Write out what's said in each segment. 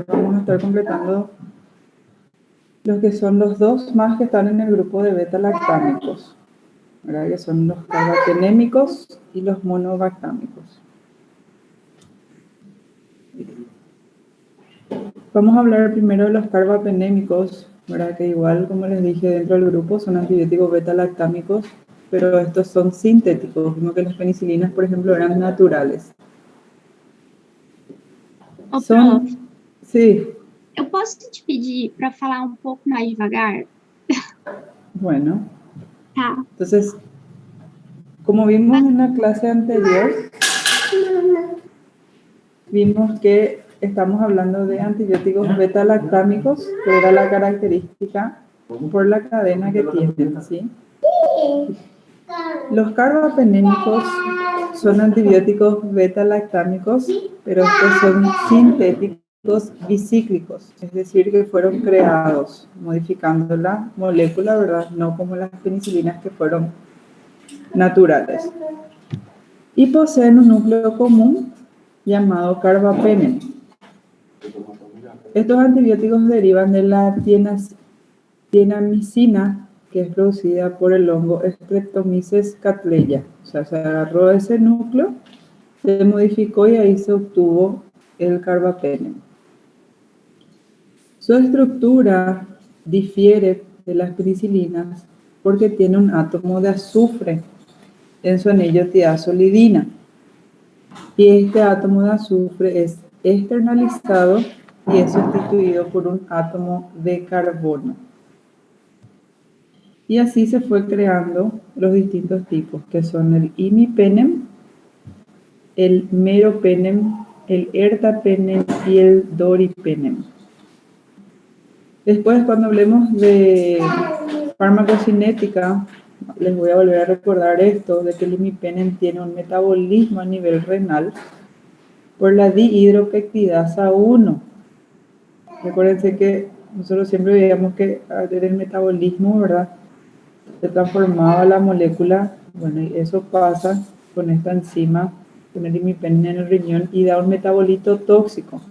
vamos a estar completando los que son los dos más que están en el grupo de beta-lactámicos, ¿verdad? Que son los carbapenémicos y los monobactámicos. Vamos a hablar primero de los carbapenémicos, ¿verdad? Que igual, como les dije, dentro del grupo son antibióticos beta-lactámicos, pero estos son sintéticos, como que las penicilinas, por ejemplo, eran naturales. Ô, Son, prof, sí, eu posso te pedir para falar um pouco mais devagar? bueno. Tá. Entonces, como vimos en la clase anterior, vimos que estamos hablando de antibióticos beta-lactámicos, que era la característica por la cadena que tienen, ¿sí? Los carbapenémicos son antibióticos beta-lactámicos, pero estos son sintéticos bicíclicos, es decir, que fueron creados modificando la molécula, ¿verdad? No como las penicilinas que fueron naturales. Y poseen un núcleo común llamado carbapenem. Estos antibióticos derivan de la tienamicina, que es producida por el hongo Streptomyces cattleya. O sea, se agarró ese núcleo, se modificó y ahí se obtuvo el carbapenem. Su estructura difiere de las penicilinas porque tiene un átomo de azufre en su anillo tiazolidina. Y este átomo de azufre es externalizado y es sustituido por un átomo de carbono. Y así se fue creando los distintos tipos, que son el imipenem, el meropenem, el ertapenem y el doripenem. Después, cuando hablemos de farmacocinética, les voy a volver a recordar esto, de que el imipenem tiene un metabolismo a nivel renal por la dihidropeptidasa 1. Recuérdense que nosotros siempre veíamos que en el metabolismo, ¿verdad?, se transformaba la molécula, bueno, y eso pasa con esta enzima, con el imipenem en el riñón y da un metabolito tóxico.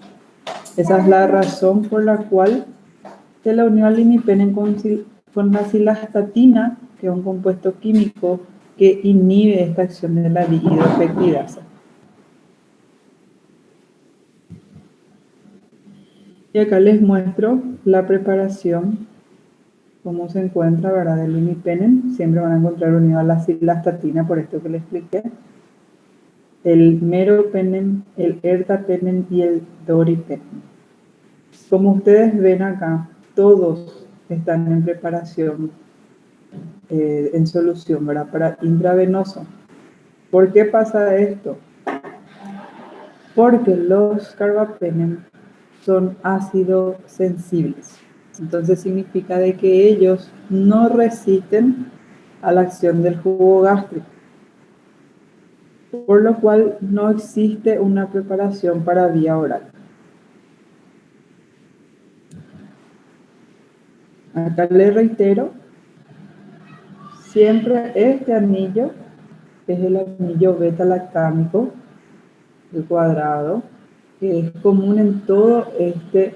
Esa es la razón por la cual se la unió al imipenem con la cilastatina, que es un compuesto químico que inhibe esta acción de la dihidropeptidasa. Y acá les muestro la preparación, cómo se encuentra, ¿verdad?, del imipenem. Siempre van a encontrar unido a la cilastatina, por esto que les expliqué. El meropenem, el ertapenem y el doripenem. Como ustedes ven acá, todos están en preparación, en solución, ¿verdad?, para intravenoso. ¿Por qué pasa esto? Porque los carbapenem son ácido sensibles. Entonces significa de que ellos no resisten a la acción del jugo gástrico, por lo cual no existe una preparación para vía oral. Acá les reitero, siempre este anillo es el anillo beta-lactámico, el cuadrado, que es común en todo este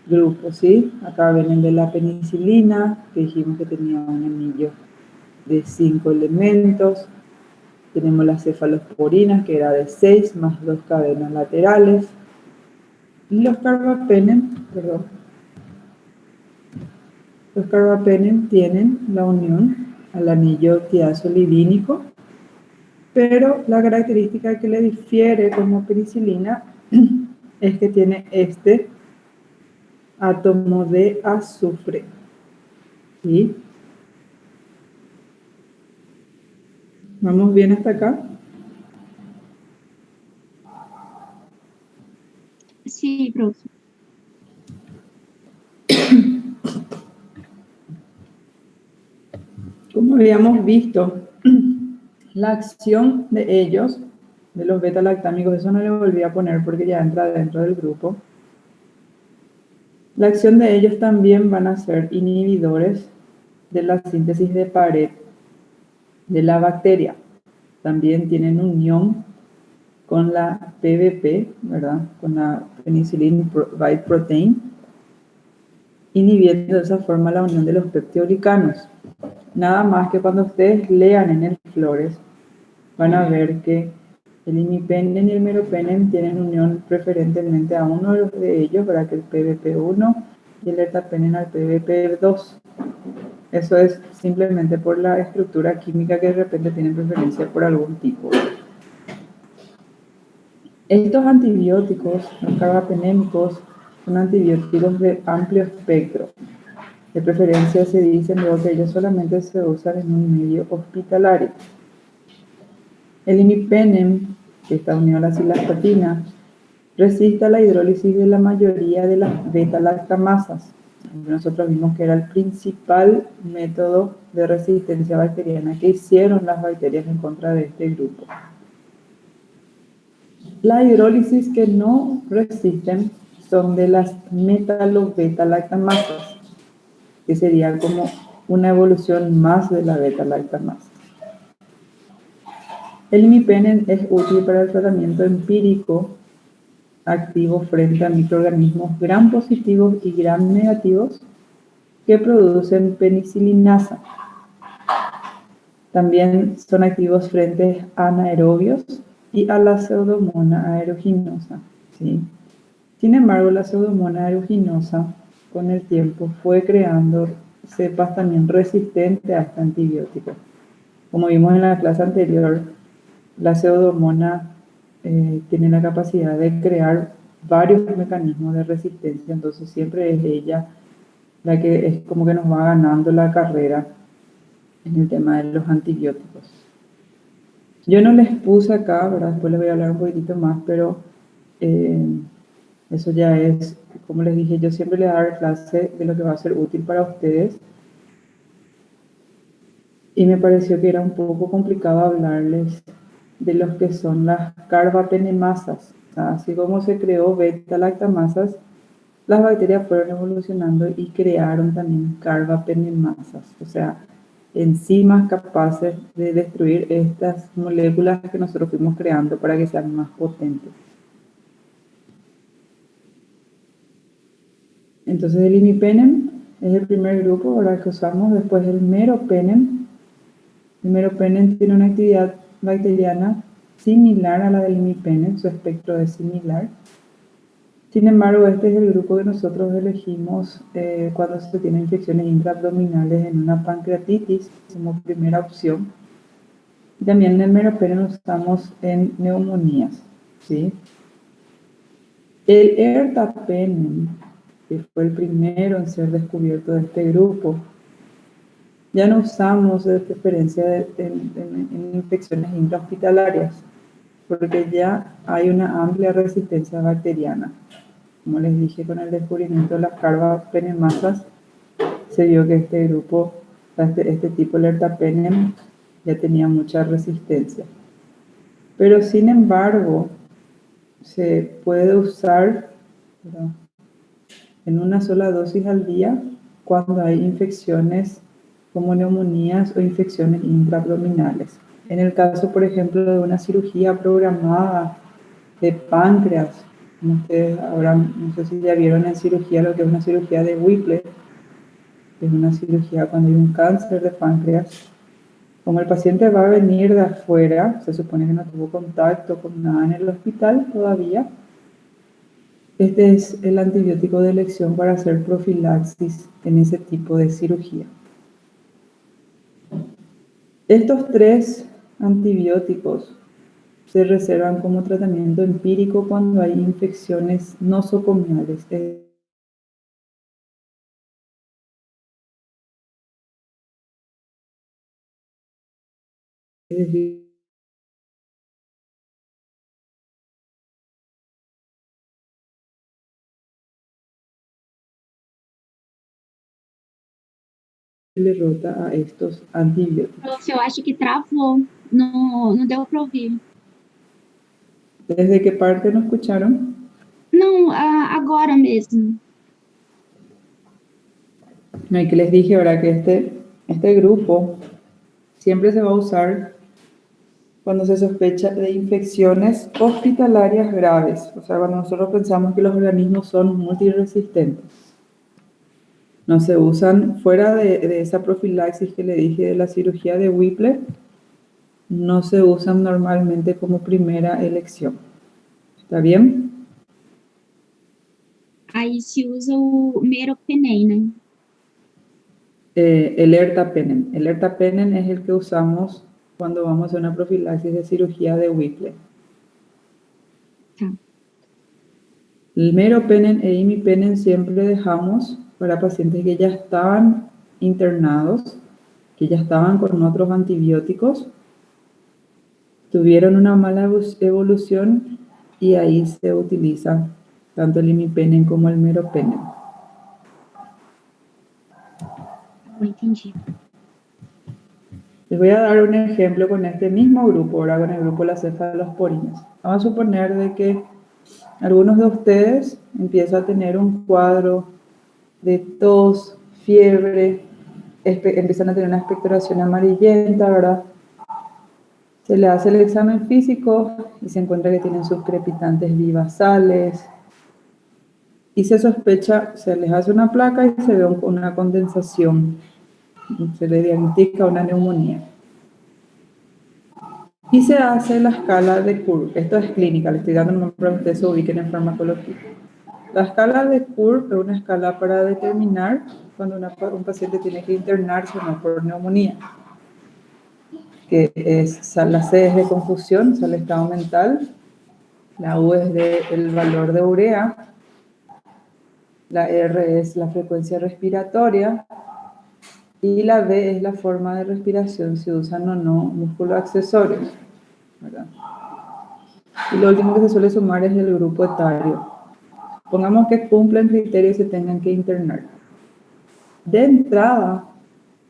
grupo, ¿sí? Acá vienen de la penicilina, que dijimos que tenía un anillo de 5 elementos. Tenemos las cefalosporinas, que era de 6, más 2 cadenas laterales. Y los carbapenem, los carbapenem tienen la unión al anillo tiazolidínico, pero la característica que le difiere como penicilina es que tiene este átomo de azufre. ¿Sí? ¿Vamos bien hasta acá? Sí, prof. Como habíamos visto, la acción de ellos, de los beta-lactámicos, eso no le volví a poner porque ya entra dentro del grupo. La acción de ellos también van a ser inhibidores de la síntesis de pared de la bacteria. También tienen unión con la PBP, ¿verdad? Con la Penicillin Bite Protein, inhibiendo de esa forma la unión de los peptidoglicanos. Nada más que cuando ustedes lean en el Flores, van a ver que el imipenem y el meropenem tienen unión preferentemente a uno de ellos, ¿verdad? Que el PBP1 y el ertapenem al PBP2. Eso es simplemente por la estructura química que de repente tienen preferencia por algún tipo. Estos antibióticos, los carbapenémicos, son antibióticos de amplio espectro. De preferencia se dice luego que ellos solamente se usan en un medio hospitalario. El imipenem, que está unido a la cilastatina, resiste a la hidrólisis de la mayoría de las beta-lactamasas. Nosotros vimos que era el principal método de resistencia bacteriana que hicieron las bacterias en contra de este grupo. La hidrólisis que no resisten son de las metalo-beta-lactamasas, que sería como una evolución más de la beta-lactamasa. El imipenem es útil para el tratamiento empírico activo frente a microorganismos gram positivos y gram negativos que producen penicilinasa. También son activos frente a anaerobios y a la Pseudomonas aeruginosa, ¿sí? Sin embargo, la Pseudomonas aeruginosa con el tiempo fue creando cepas también resistentes a este antibiótico. Como vimos en la clase anterior, la Pseudomonas tiene la capacidad de crear varios mecanismos de resistencia, entonces siempre es ella la que es como que nos va ganando la carrera en el tema de los antibióticos. Yo no les puse acá, ¿verdad? Después les voy a hablar un poquitito más, pero eso ya es, como les dije, yo siempre les voy a dar clase de lo que va a ser útil para ustedes. Y me pareció que era un poco complicado hablarles de los que son las carbapenemasas. O sea, así como se creó beta-lactamasas, las bacterias fueron evolucionando y crearon también carbapenemasas, o sea, enzimas capaces de destruir estas moléculas que nosotros fuimos creando para que sean más potentes. Entonces el imipenem es el primer grupo ahora que usamos, después el meropenem. El meropenem tiene una actividad bacteriana similar a la del imipenem, su espectro es similar. Sin embargo, este es el grupo que nosotros elegimos cuando se tienen infecciones intraabdominales en una pancreatitis como primera opción. Y también el meropenem lo usamos en neumonías, ¿sí? El ertapenem, que fue el primero en ser descubierto de este grupo, ya no usamos de preferencia en infecciones intrahospitalarias, porque ya hay una amplia resistencia bacteriana. Como les dije, con el descubrimiento de las carbapenemasas, se vio que este grupo, este tipo de ertapenem, ya tenía mucha resistencia. Pero sin embargo, se puede usar, ¿verdad?, en una sola dosis al día cuando hay infecciones como neumonías o infecciones intraabdominales. En el caso, por ejemplo, de una cirugía programada de páncreas, como ustedes habrán, no sé si ya vieron en cirugía lo que es una cirugía de Whipple, que es una cirugía cuando hay un cáncer de páncreas. Como el paciente va a venir de afuera, se supone que no tuvo contacto con nada en el hospital todavía, este es el antibiótico de elección para hacer profilaxis en ese tipo de cirugía. Estos tres antibióticos se reservan como tratamiento empírico cuando hay infecciones nosocomiales. Es decir, le rota a estos antibióticos. Eu acho que travou. Não deu para ouvir. ¿Desde qué parte no escucharon? Não, agora mesmo. No, y que les dije ahora que este grupo siempre se va a usar cuando se sospecha de infecciones hospitalarias graves, o sea, cuando nosotros pensamos que los organismos son multiresistentes. No se usan, fuera de esa profilaxis que le dije de la cirugía de Whipple, no se usan normalmente como primera elección. ¿Está bien? Aí se usa o meropenem, né? El ertapenem. El ertapenem es el que usamos cuando vamos a hacer una profilaxis de cirugía de Whipple. Tá. El meropenem e imipenem siempre dejamos para pacientes que ya estaban internados, que ya estaban con otros antibióticos, tuvieron una mala evolución y ahí se utiliza tanto el imipenem como el meropenem. Bom, entendi. Les voy a dar un ejemplo con este mismo grupo, ahora con el grupo de las cefalosporinas. Vamos a suponer de que algunos de ustedes empiezan a tener un cuadro de tos, fiebre, empiezan a tener una expectoración amarillenta, ¿verdad? Se le hace el examen físico y se encuentra que tienen sus crepitantes vivasales y se sospecha, se les hace una placa y se ve una condensación, se le diagnostica una neumonía. Y se hace la escala de Kurb. Esto es clínica, le estoy dando un nombre para que ustedes se ubiquen en farmacología. La escala de Kurb es una escala para determinar cuando un paciente tiene que internarse o no por neumonía. Que es, la C es de confusión, es el estado mental, la U es el valor de urea, la R es la frecuencia respiratoria y la B es la forma de respiración, si usan o no músculos accesorios, ¿verdad? Y lo último que se suele sumar es el grupo etario. Pongamos que cumplen criterios y se tengan que internar. De entrada,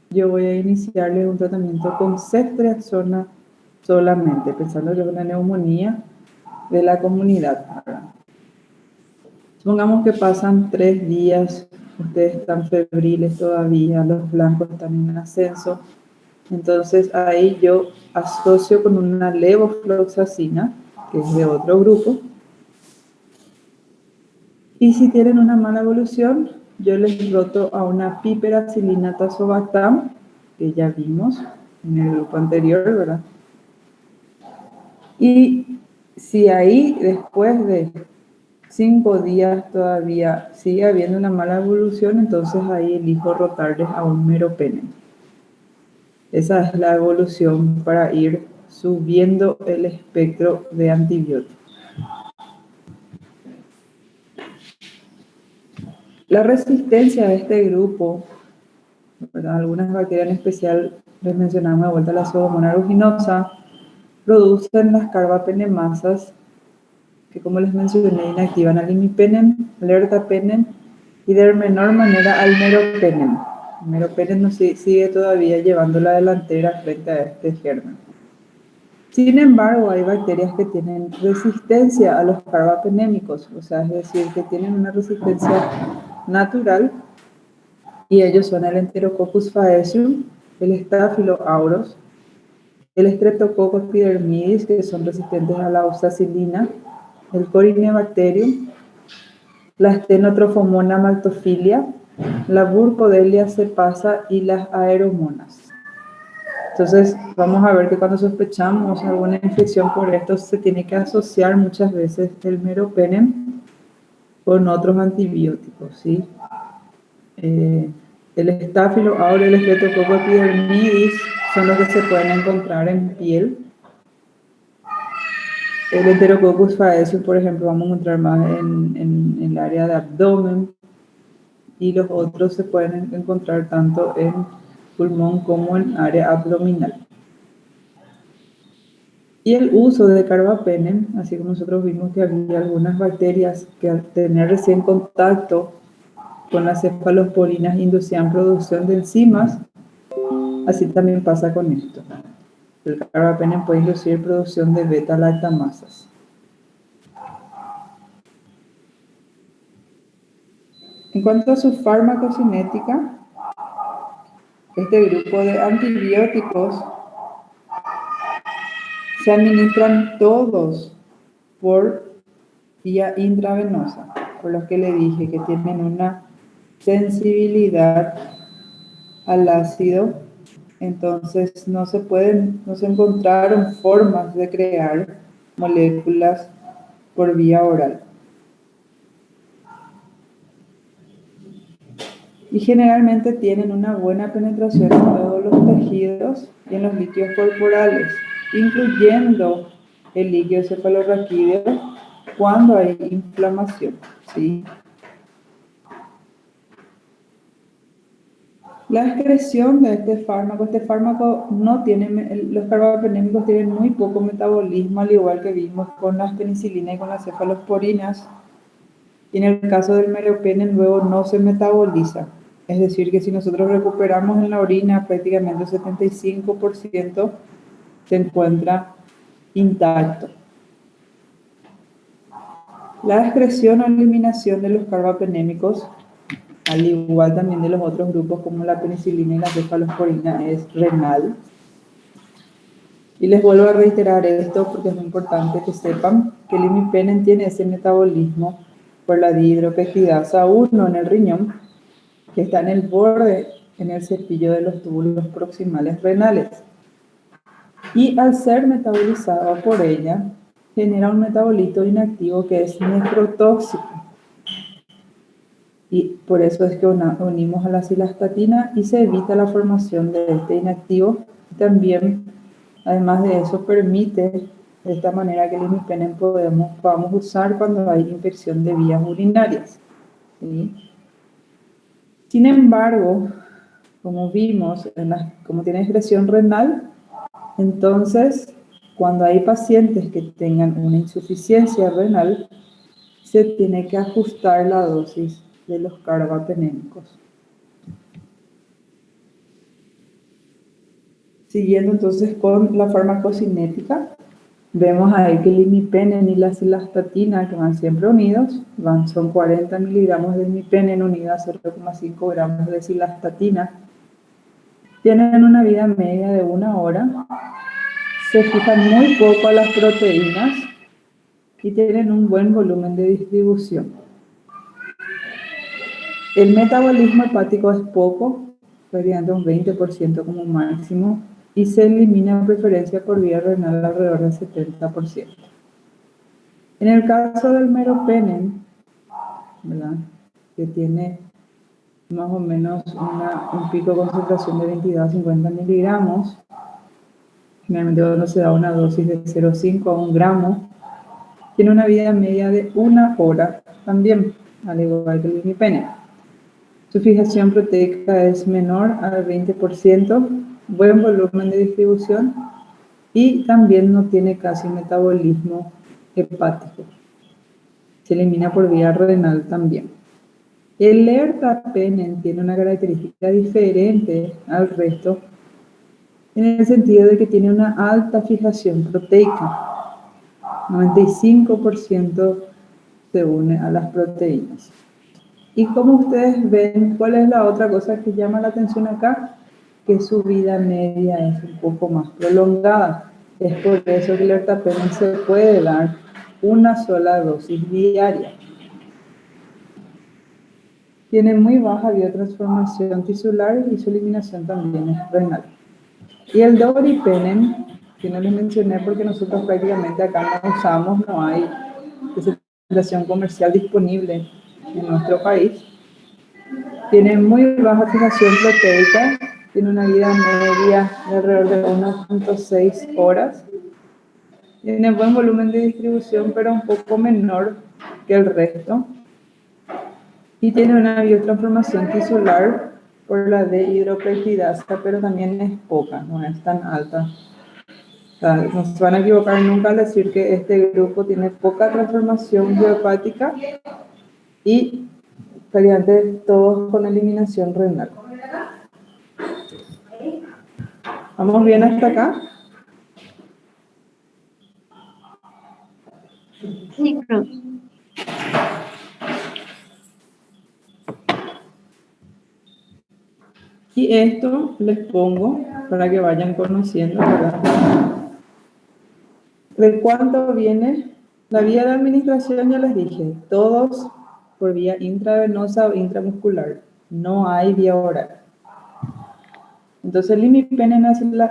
yo voy a iniciarles un tratamiento con ceftriaxona solamente, pensando que es una neumonía de la comunidad. Supongamos que pasan 3 días, ustedes están febriles todavía, los blancos están en ascenso. Entonces ahí yo asocio con una levofloxacina, que es de otro grupo. Y si tienen una mala evolución, yo les roto a una piperacilina tazobactam, que ya vimos en el grupo anterior, ¿verdad? Y si ahí después de 5 días todavía sigue habiendo una mala evolución, entonces ahí elijo rotarles a un meropenem. Esa es la evolución para ir subiendo el espectro de antibióticos. La resistencia de este grupo, ¿verdad? Algunas bacterias en especial, les mencionamos de vuelta la Pseudomonas aeruginosa, producen las carbapenemasas que, como les mencioné, inactivan al imipenem, al ertapenem y de menor manera al meropenem. El meropenem nos sigue todavía llevando la delantera frente a este germen. Sin embargo, hay bacterias que tienen resistencia a los carbapenémicos, o sea, es decir, que tienen una resistencia natural, y ellos son el Enterococcus faecium, el Staphylo aureus, el Streptococcus epidermidis, que son resistentes a la oxacilina, el Corynebacterium, la Stenotrophomonas maltophilia, la Burkholderia cepaza y las Aeromonas. Entonces, vamos a ver que cuando sospechamos alguna infección por esto, se tiene que asociar muchas veces el meropenem con otros antibióticos, ¿sí? El Staphylo aureus y el Streptococcus epidermidis son los que se pueden encontrar en piel. El Enterococcus faecium, por ejemplo, vamos a encontrar más en el área de abdomen, y los otros se pueden encontrar tanto en pulmón como en área abdominal. Y el uso de carbapenem, así como nosotros vimos que había algunas bacterias que al tener recién contacto con las cefalosporinas inducían producción de enzimas, así también pasa con esto. El carbapenem puede inducir producción de beta-lactamasas. En cuanto a su farmacocinética, este grupo de antibióticos Se administran todos por vía intravenosa, por lo que le dije que tienen una sensibilidad al ácido, entonces no se encontraron formas de crear moléculas por vía oral. Y generalmente tienen una buena penetración en todos los tejidos y en los líquidos corporales, incluyendo el líquido cefalorraquídeo cuando hay inflamación, ¿sí? La excreción de este fármaco no tiene, los carbapenémicos tienen muy poco metabolismo, al igual que vimos con las penicilinas y con las cefalosporinas. Y en el caso del meropenem luego no se metaboliza. Es decir, que si nosotros recuperamos en la orina, prácticamente el 75% se encuentra intacto. La excreción o eliminación de los carbapenémicos, al igual también de los otros grupos como la penicilina y la cefalosporina, es renal. Y les vuelvo a reiterar esto porque es muy importante que sepan que el imipenem tiene ese metabolismo por la dihidropeptidasa 1 en el riñón, que está en el borde, en el cepillo de los túbulos proximales renales. Y al ser metabolizado por ella, genera un metabolito inactivo que es nefrotóxico. Y por eso es que unimos a la cilastatina y se evita la formación de este inactivo. También, además de eso, permite de esta manera que el imipenem podamos usar cuando hay infección de vías urinarias, ¿sí? Sin embargo, como vimos, como tiene excreción renal, entonces, cuando hay pacientes que tengan una insuficiencia renal, se tiene que ajustar la dosis de los carbapenémicos. Siguiendo entonces con la farmacocinética, vemos ahí que el imipenem y la cilastatina, que van siempre unidos, son 40 miligramos de imipenem unidas a 0,5 gramos de cilastatina. Tienen una vida media de 1 hora, se fijan muy poco a las proteínas y tienen un buen volumen de distribución. El metabolismo hepático es poco, variando un 20% como máximo, y se elimina en preferencia por vía renal alrededor del 70%. En el caso del meropenem, ¿verdad?, que tiene más o menos un pico de concentración de 22 a 50 miligramos, generalmente cuando se da una dosis de 0,5 a 1 gramo, tiene una vida media de 1 hora también, al igual que el imipenem. Su fijación proteica es menor al 20%, buen volumen de distribución y también no tiene casi metabolismo hepático. Se elimina por vía renal también. El ertapenem tiene una característica diferente al resto en el sentido de que tiene una alta fijación proteica. 95% se une a las proteínas. Y como ustedes ven, ¿cuál es la otra cosa que llama la atención acá? Que su vida media es un poco más prolongada. Es por eso que el ertapenem se puede dar una sola dosis diaria. Tiene muy baja biotransformación tisular y su eliminación también es renal. Y el doripenem, que no les mencioné porque nosotros prácticamente acá no usamos, no hay presentación comercial disponible en nuestro país. Tiene muy baja fijación proteica, tiene una vida media de alrededor de 1,6 horas. Tiene buen volumen de distribución, pero un poco menor que el resto. Y tiene una biotransformación tisular por la dihidropeptidasa, pero también es poca, no es tan alta. O sea, no se van a equivocar nunca al decir que este grupo tiene poca transformación biohepática y variantes todos con eliminación renal. ¿Vamos bien hasta acá? Sí, profe. Y esto les pongo para que vayan conociendo, ¿verdad?, ¿De cuánto viene? La vía de administración, ya les dije, todos por vía intravenosa o intramuscular. No hay vía oral. Entonces, el imipenem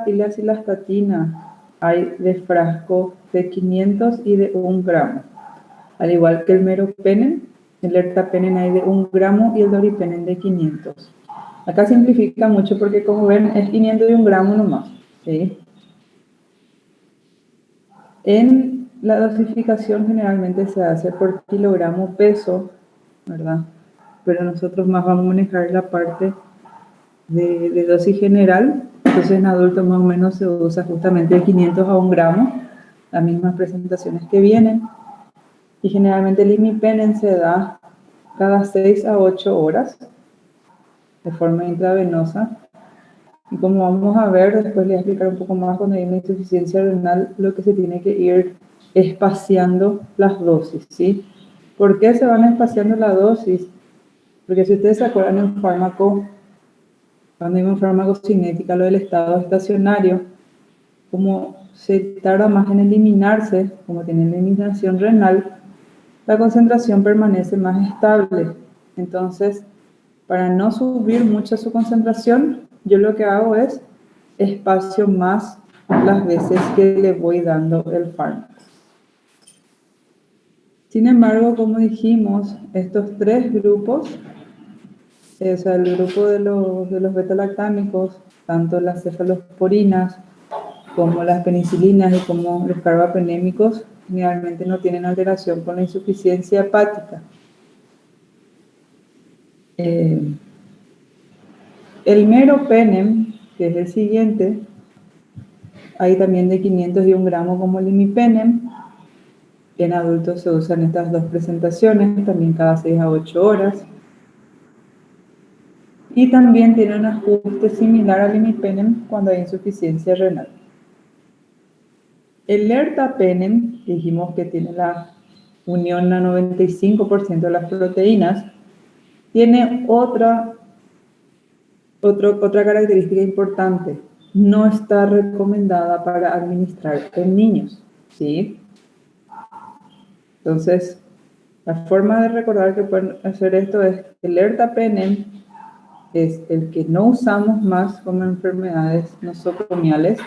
y la cilastatina hay de frasco de 500 y de 1 gramo. Al igual que el meropenem, el ertapenem hay de 1 gramo y el doripenem de 500. Acá simplifica mucho porque, como ven, es 500 y 1 gramo nomás, ¿sí? En la dosificación generalmente se hace por kilogramo peso, ¿verdad? Pero nosotros más vamos a manejar la parte de dosis general. Entonces en adultos más o menos se usa justamente de 500 a 1 gramo, las mismas presentaciones que vienen. Y generalmente el imipenem se da cada 6 a 8 horas de forma intravenosa. Y como vamos a ver, después les voy a explicar un poco más cuando hay una insuficiencia renal, lo que se tiene que ir espaciando las dosis, ¿sí? ¿Por qué se van espaciando la dosis? Porque si ustedes se acuerdan en fármaco, cuando hay un farmacocinética, lo del estado estacionario, como se tarda más en eliminarse, como tiene eliminación renal, la concentración permanece más estable. Entonces, para no subir mucho su concentración, yo lo que hago es espacio más las veces que le voy dando el fármaco. Sin embargo, como dijimos, estos tres grupos, o sea, el grupo de los beta-lactámicos, tanto las cefalosporinas como las penicilinas y como los carbapenémicos, generalmente no tienen alteración con la insuficiencia hepática. El meropenem, que es el siguiente, hay también de 500 y 1 gramo como el imipenem. En adultos se usan estas dos presentaciones, también cada 6 a 8 horas. Y también tiene un ajuste similar al imipenem cuando hay insuficiencia renal. El ertapenem, dijimos que tiene la unión a 95% de las proteínas, tiene otra característica importante. No está recomendada para administrar en niños, ¿sí? Entonces, la forma de recordar que pueden hacer esto es que el ertapenem es el que no usamos más como enfermedades nosocomiales,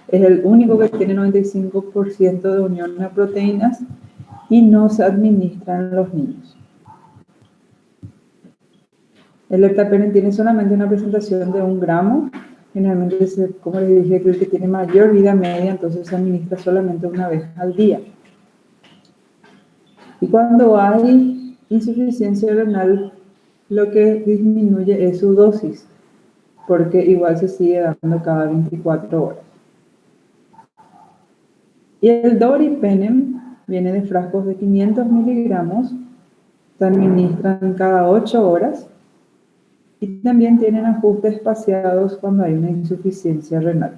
es el único que tiene 95% de unión a proteínas y no se administra en los niños. El ertapenem tiene solamente una presentación de 1 gramo, generalmente es, como les dije, el que tiene mayor vida media, entonces se administra solamente una vez al día. Y cuando hay insuficiencia renal, lo que disminuye es su dosis, porque igual se sigue dando cada 24 horas. Y el doripenem viene de frascos de 500 miligramos, se administran cada 8 horas y también tienen ajustes espaciados cuando hay una insuficiencia renal.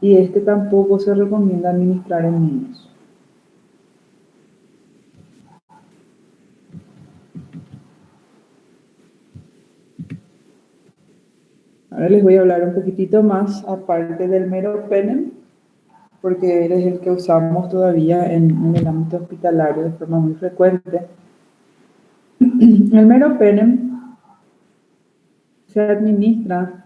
Y este tampoco se recomienda administrar en niños. Ahora les voy a hablar un poquitito más aparte del meropenem, porque él es el que usamos todavía en el ámbito hospitalario de forma muy frecuente. El meropenem se administra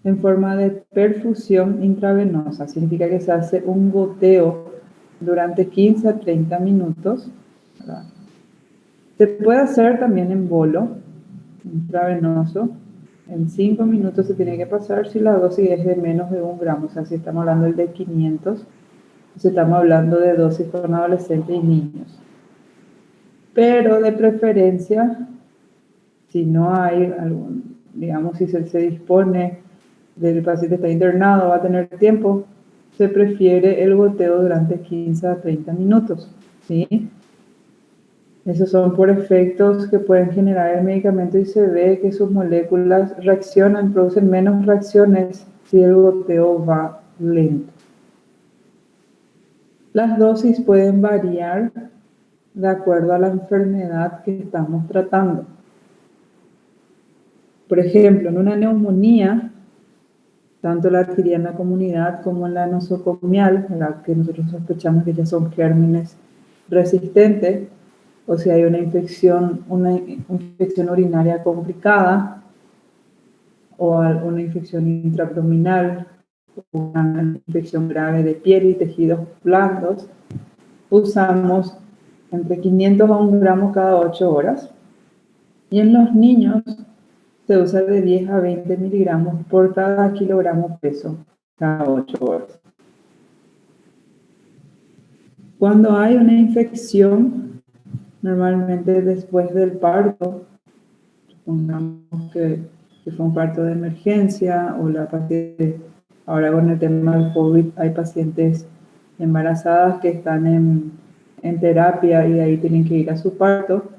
en forma de perfusión intravenosa, significa que se hace un goteo durante 15 a 30 minutos, ¿verdad? Se puede hacer también en bolo intravenoso. En 5 minutos se tiene que pasar si la dosis es de menos de 1 gramo, o sea, si estamos hablando del de 500, si estamos hablando de dosis con adolescentes y niños. Pero de preferencia, si no hay algún, digamos, si se dispone del paciente está internado, va a tener tiempo, se prefiere el goteo durante 15 a 30 minutos, ¿sí? Esos son por efectos que pueden generar el medicamento y se ve que sus moléculas reaccionan, producen menos reacciones si el goteo va lento. Las dosis pueden variar de acuerdo a la enfermedad que estamos tratando. Por ejemplo, en una neumonía, tanto la adquirida en la comunidad como en la nosocomial, la que nosotros sospechamos que ya son gérmenes resistentes, o si hay una infección urinaria complicada, o una infección intraabdominal, una infección grave de piel y tejidos blandos, usamos entre 500 a 1 gramo cada 8 horas. Y en los niños se usa de 10 a 20 miligramos por cada kilogramo peso cada 8 horas. Cuando hay una infección, normalmente después del parto, supongamos que fue un parto de emergencia o la paciente, ahora con el tema del COVID hay pacientes embarazadas que están en terapia y ahí tienen que ir a su parto,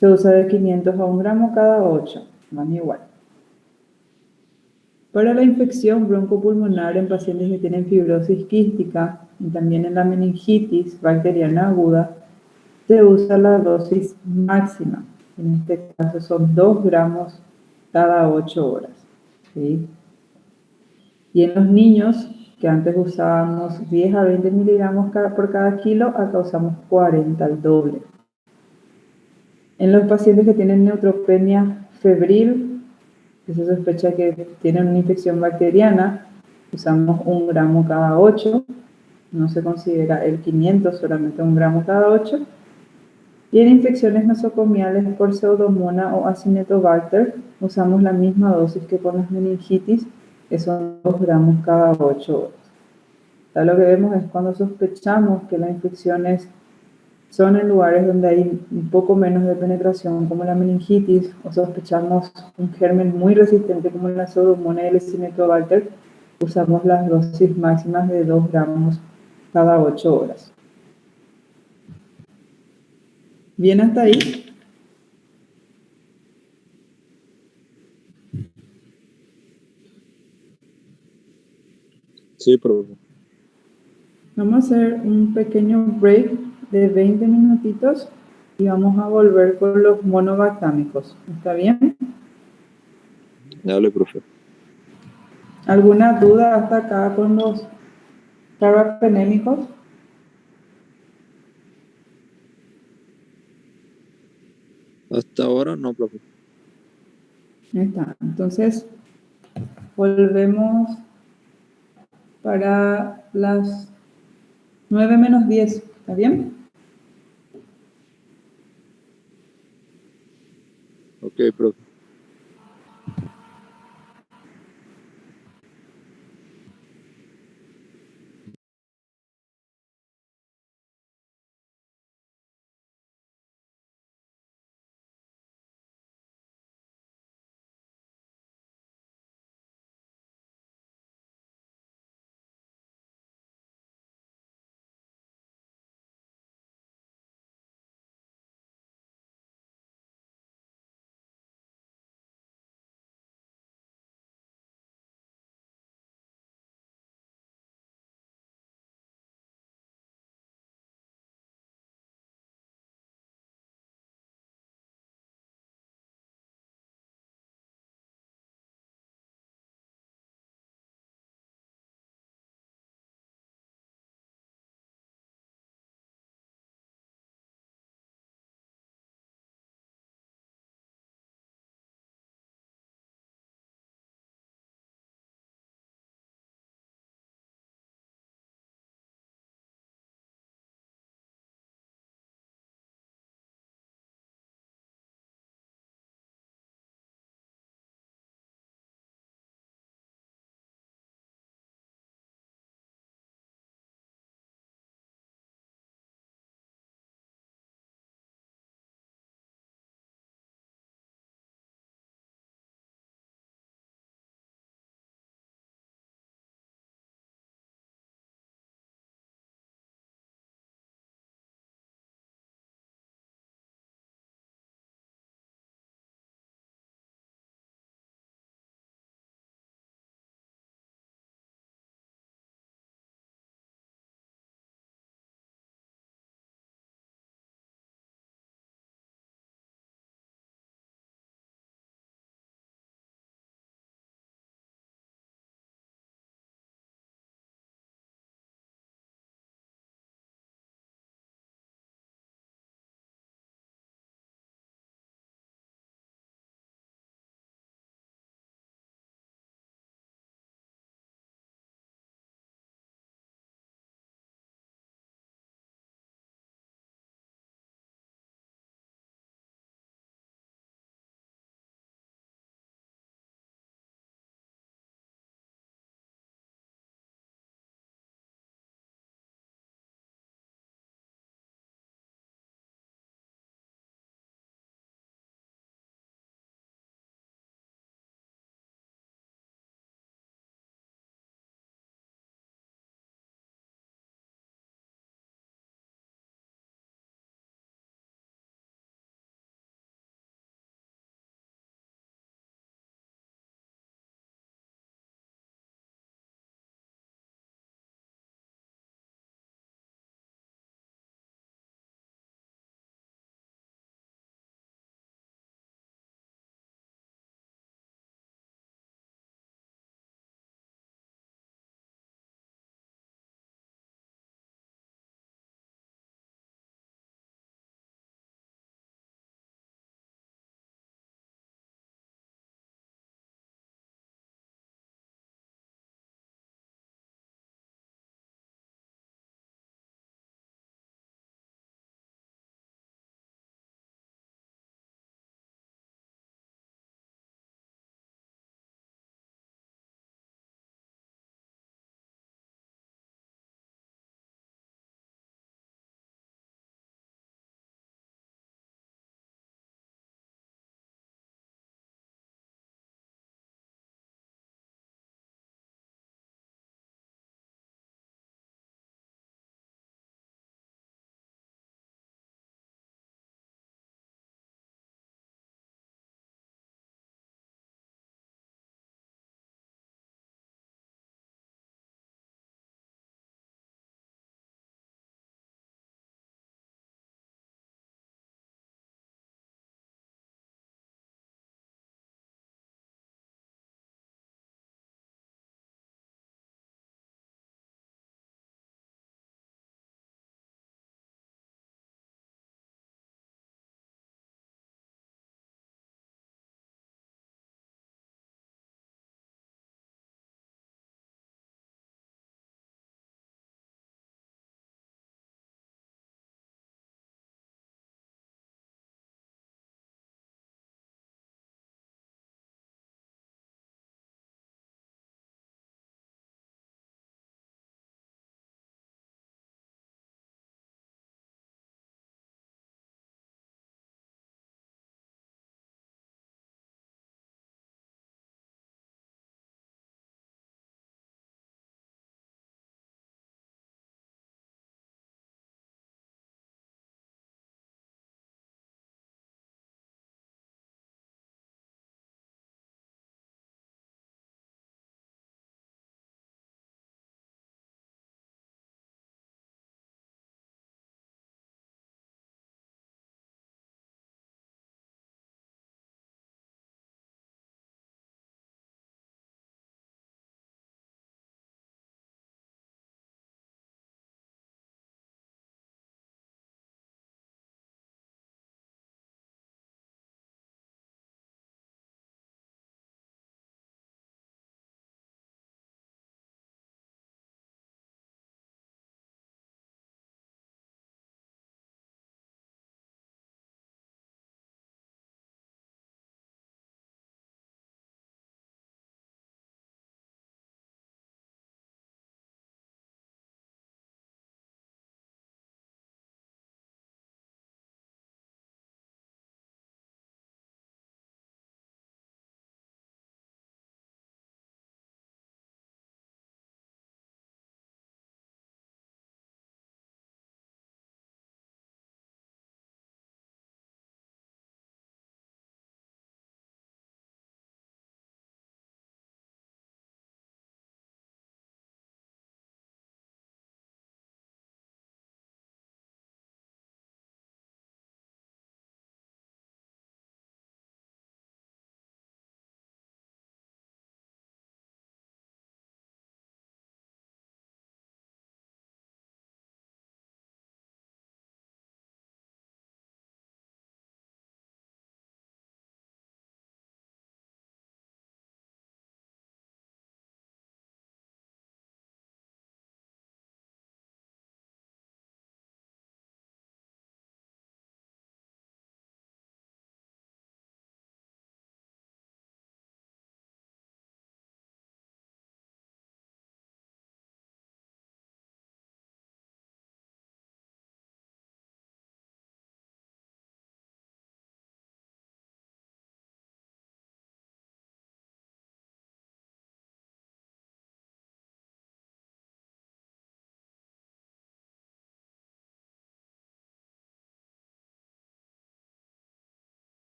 se usa de 500 a 1 gramo cada 8, van igual. Para la infección broncopulmonar en pacientes que tienen fibrosis quística y también en la meningitis bacteriana aguda, se usa la dosis máxima. En este caso son 2 gramos cada 8 horas. ¿Sí? Y en los niños, que antes usábamos 10 a 20 miligramos por cada kilo, acá usamos 40, el doble. En los pacientes que tienen neutropenia febril, que se sospecha que tienen una infección bacteriana, usamos 1 gramo cada 8, no se considera el 500, solamente 1 gramo cada 8. Y en infecciones nosocomiales por pseudomonas o acinetobacter, usamos la misma dosis que con las meningitis, que son 2 gramos cada 8 horas. Lo que vemos es cuando sospechamos que las infecciones son en lugares donde hay un poco menos de penetración, como la meningitis, o sospechamos un germen muy resistente como la pseudomonas y el acinetobacter, usamos las dosis máximas de 2 gramos cada 8 horas. ¿Bien hasta ahí? Sí, profe. Vamos a hacer un pequeño break de 20 minutitos y vamos a volver con los monobactámicos. ¿Está bien? Dale, profe. ¿Alguna duda hasta acá con los carbapenémicos? Hasta ahora no, profe. Ahí está. Entonces, volvemos para las 9 menos 10. ¿Está bien? Ok, profe.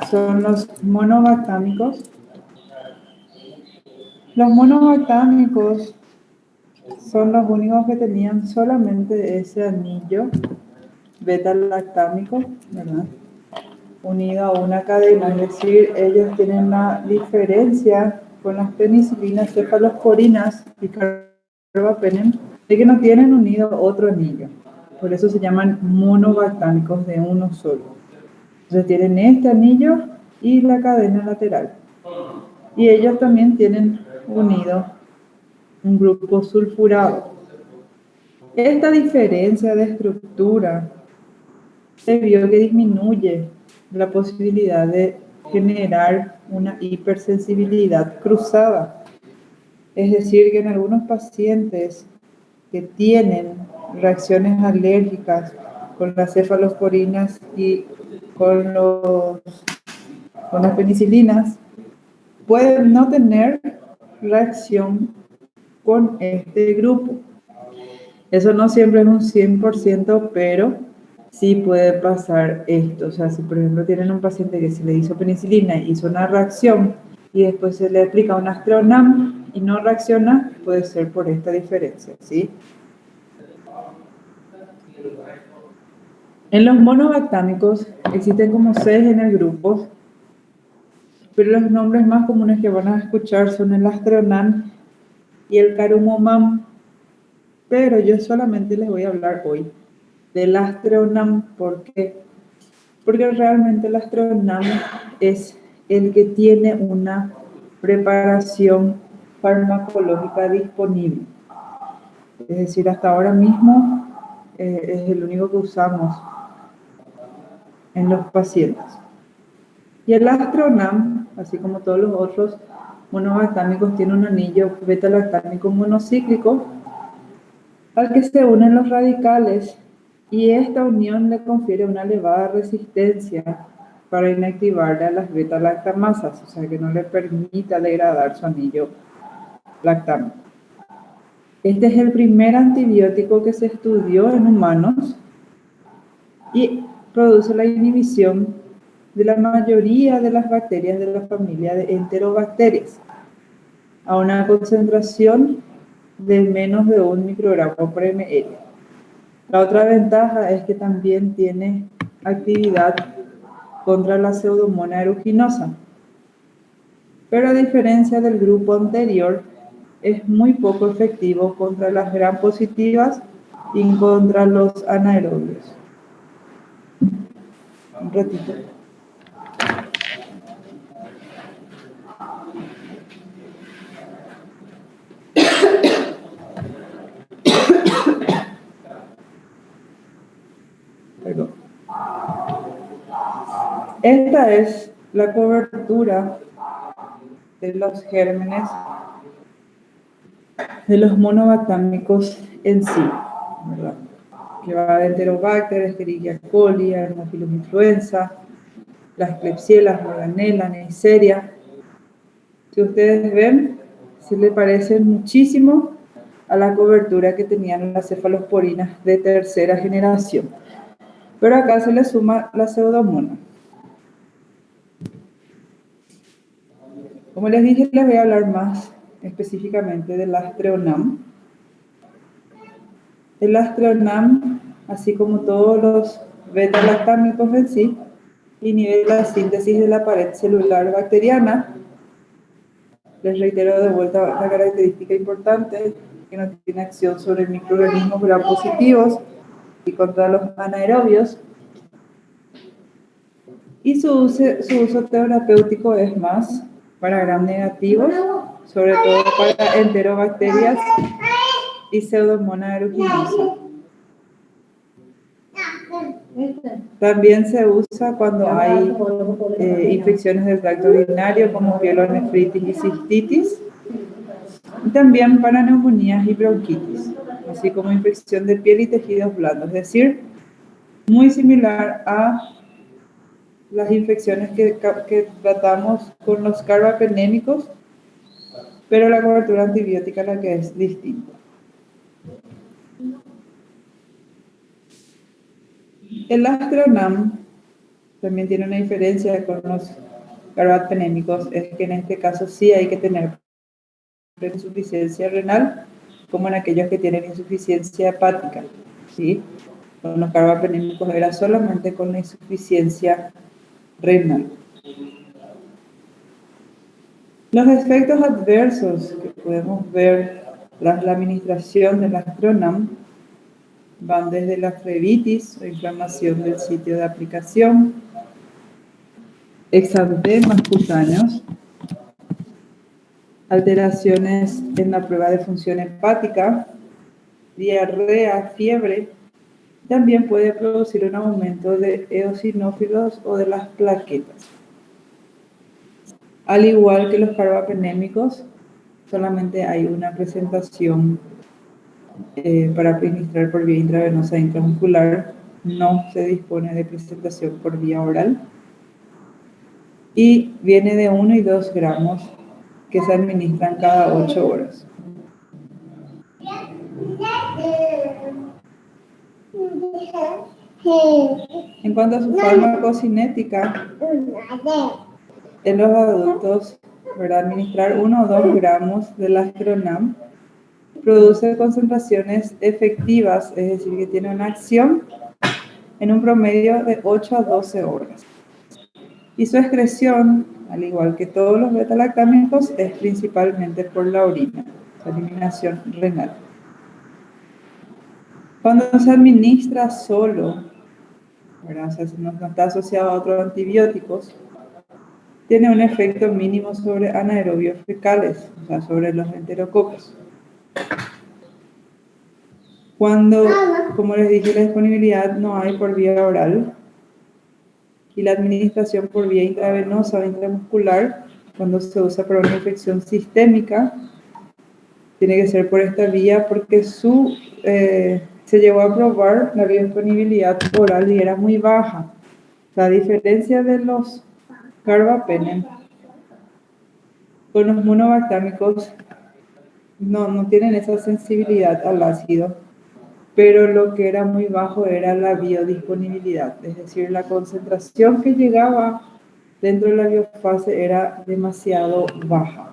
son los monobactámicos. Los monobactámicos son los únicos que tenían solamente ese anillo beta-lactámico, ¿verdad? Unido a una cadena, es decir, ellos tienen una diferencia con las penicilinas, cefalosporinas y carbapenem, de que no tienen unido otro anillo. Por eso se llaman monobactámicos de uno solo. Entonces tienen este anillo y la cadena lateral. Y ellos también tienen unido un grupo sulfurado. Esta diferencia de estructura se vio que disminuye la posibilidad de generar una hipersensibilidad cruzada. Es decir, que en algunos pacientes que tienen reacciones alérgicas con las cefalosporinas y con las penicilinas, pueden no tener reacción con este grupo. Eso no siempre es un 100%, pero sí puede pasar esto. O sea, si por ejemplo tienen un paciente que se le hizo penicilina y hizo una reacción y después se le aplica un Astronam y no reacciona, puede ser por esta diferencia, ¿sí? En los monobactámicos existen como 6 en el grupo, pero los nombres más comunes que van a escuchar son el Astronam y el Carumomam, pero yo solamente les voy a hablar hoy del Astronam. ¿Por qué? Porque realmente el Astronam es el que tiene una preparación farmacológica disponible. Es decir, hasta ahora mismo es el único que usamos en los pacientes. Y el Astronam, así como todos los otros monobactámicos, tiene un anillo beta-lactámico monocíclico al que se unen los radicales, y esta unión le confiere una elevada resistencia para inactivarle a las beta-lactamasas, o sea que no le permita degradar su anillo lactámico. Este es el primer antibiótico que se estudió en humanos y produce la inhibición de la mayoría de las bacterias de la familia de enterobacterias a una concentración de menos de 1 microgramo por ml. La otra ventaja es que también tiene actividad contra la Pseudomonas aeruginosa, pero a diferencia del grupo anterior, es muy poco efectivo contra las gram positivas y contra los anaerobios. Un ratito. Perdón. Esta es la cobertura de los gérmenes de los monobactámicos en sí, ¿verdad? Que va de Enterobacter, Escherichia coli, Haemophilus influenza, las Klebsiella, Morganella, Neisseria. Si ustedes ven, se le parecen muchísimo a la cobertura que tenían las cefalosporinas de tercera generación. Pero acá se le suma la Pseudomonas. Como les dije, les voy a hablar más específicamente del Astreonam. El Astreonam, así como todos los beta-lactámicos en sí, inhibe la síntesis de la pared celular bacteriana. Les reitero de vuelta la característica importante, que no tiene acción sobre microorganismos gram positivos y contra los anaerobios. Y su uso terapéutico es más para gram negativos, sobre todo para enterobacterias y Pseudomonas aeruginosa. También se usa cuando hay infecciones del tracto urinario como pielonefritis y cistitis, y también para neumonías y bronquitis, así como infección de piel y tejidos blandos, es decir, muy similar a las infecciones que tratamos con los carbapenémicos, pero la cobertura antibiótica la que es distinta. El Astronam también tiene una diferencia con los carbapenémicos, es que en este caso sí hay que tener insuficiencia renal, como en aquellos que tienen insuficiencia hepática, ¿sí? Con los carbapenémicos era solamente con la insuficiencia renal. Los efectos adversos que podemos ver tras la administración de la Cronam van desde la flebitis o inflamación del sitio de aplicación, exantemas cutáneos, alteraciones en la prueba de función hepática, diarrea, fiebre. También puede producir un aumento de eosinófilos o de las plaquetas. Al igual que los carbapenémicos, solamente hay una presentación para administrar por vía intravenosa intramuscular. No se dispone de presentación por vía oral. Y viene de 1 y 2 gramos que se administran cada 8 horas. En cuanto a su farmacocinética, en los adultos, para administrar 1 o 2 gramos de la Cronam produce concentraciones efectivas, es decir, que tiene una acción en un promedio de 8 a 12 horas. Y su excreción, al igual que todos los beta-lactámicos, es principalmente por la orina, su eliminación renal. Cuando se administra solo, ¿verdad? O sea, no está asociado a otros antibióticos, tiene un efecto mínimo sobre anaerobios fecales, o sea, sobre los enterococos. Cuando, como les dije, la disponibilidad no hay por vía oral y la administración por vía intravenosa o intramuscular, cuando se usa para una infección sistémica, tiene que ser por esta vía porque se llegó a probar la biodisponibilidad oral y era muy baja. A diferencia de los carbapenem, con los monobactámicos no tienen esa sensibilidad al ácido, pero lo que era muy bajo era la biodisponibilidad, es decir, la concentración que llegaba dentro de la biofase era demasiado baja.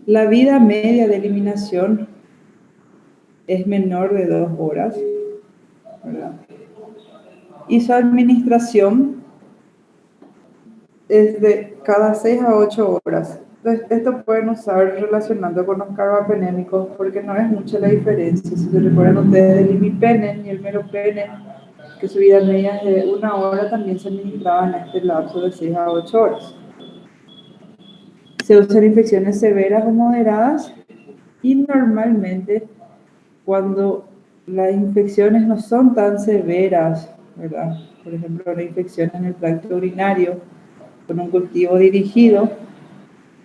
La vida media de eliminación es menor de 2 horas, ¿verdad? Y su administración es de cada 6 a 8 horas. Entonces, esto pueden usar relacionando con los carbapenémicos porque no es mucha la diferencia. Si se recuerdan ustedes del imipenem y el meropenem, que su vida media es de 1 hora, también se administraban en este lapso de 6 a 8 horas. Se usan infecciones severas o moderadas y normalmente cuando las infecciones no son tan severas, ¿verdad? Por ejemplo, una infección en el tracto urinario con un cultivo dirigido,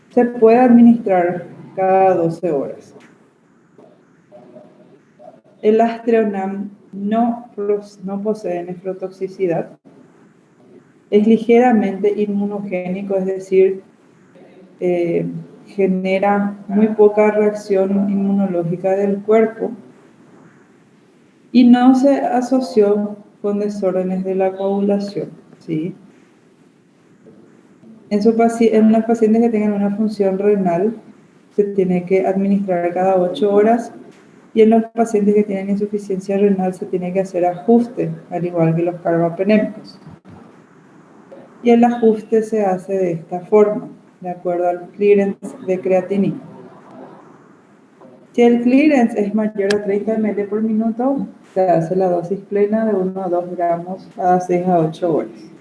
se puede administrar cada 12 horas. El Astreonam no posee nefrotoxicidad, es ligeramente inmunogénico, es decir, genera muy poca reacción inmunológica del cuerpo y no se asoció con desórdenes de la coagulación, ¿sí? En los pacientes que tengan una función renal, se tiene que administrar cada 8 horas y en los pacientes que tienen insuficiencia renal se tiene que hacer ajuste, al igual que los carbapenémicos. Y el ajuste se hace de esta forma, de acuerdo al clearance de creatinina. Si el clearance es mayor a 30 ml por minuto, se hace la dosis plena de 1 a 2 gramos cada 6 a 8 horas.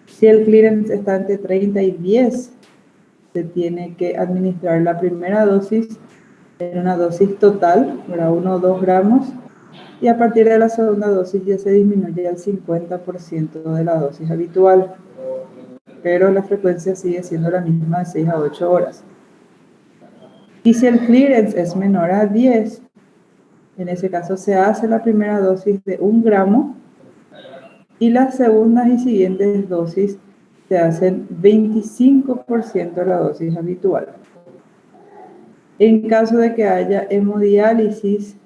Si el clearance está entre 30 y 10, se tiene que administrar la primera dosis en una dosis total, para 1 o 2 gramos, y a partir de la segunda dosis ya se disminuye al 50% de la dosis habitual, pero la frecuencia sigue siendo la misma de 6 a 8 horas. Y si el clearance es menor a 10, en ese caso se hace la primera dosis de 1 gramo y las segundas y siguientes dosis se hacen 25% de la dosis habitual. En caso de que haya hemodiálisis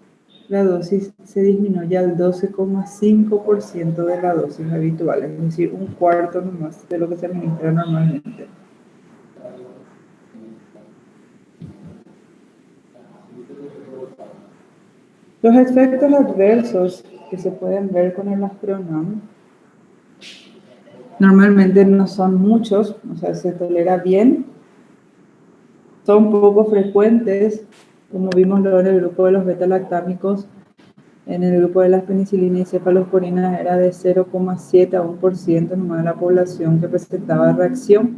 la dosis se disminuye al 12,5% de la dosis habitual, es decir, un cuarto nomás de lo que se administra normalmente. Los efectos adversos que se pueden ver con el Astronam normalmente no son muchos, o sea, se tolera bien, son poco frecuentes, como vimos luego en el grupo de los beta-lactámicos. En el grupo de las penicilinas y cefalosporinas era de 0,7 a 1% nomás de la población que presentaba reacción.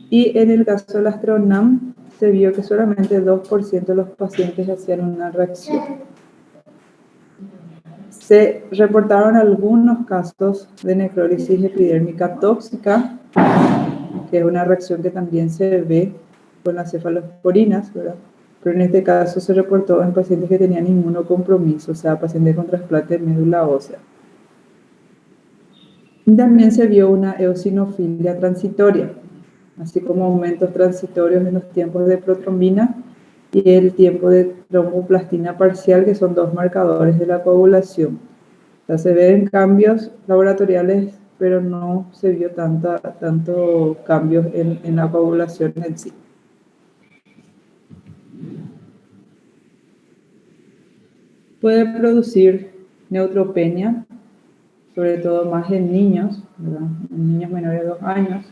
Y en el caso del Astronam se vio que solamente 2% de los pacientes hacían una reacción. Se reportaron algunos casos de necrólisis epidérmica tóxica, que es una reacción que también se ve con las cefalosporinas, ¿verdad? Pero en este caso se reportó en pacientes que tenían inmunocompromiso, o sea, pacientes con trasplante de médula ósea. Y también se vio una eosinofilia transitoria, así como aumentos transitorios en los tiempos de protrombina y el tiempo de tromboplastina parcial, que son dos marcadores de la coagulación. O sea, se ven cambios laboratoriales, pero no se vio tanto cambios en la coagulación en sí. Puede producir neutropenia, sobre todo más en niños, ¿verdad? En niños menores de 2 años.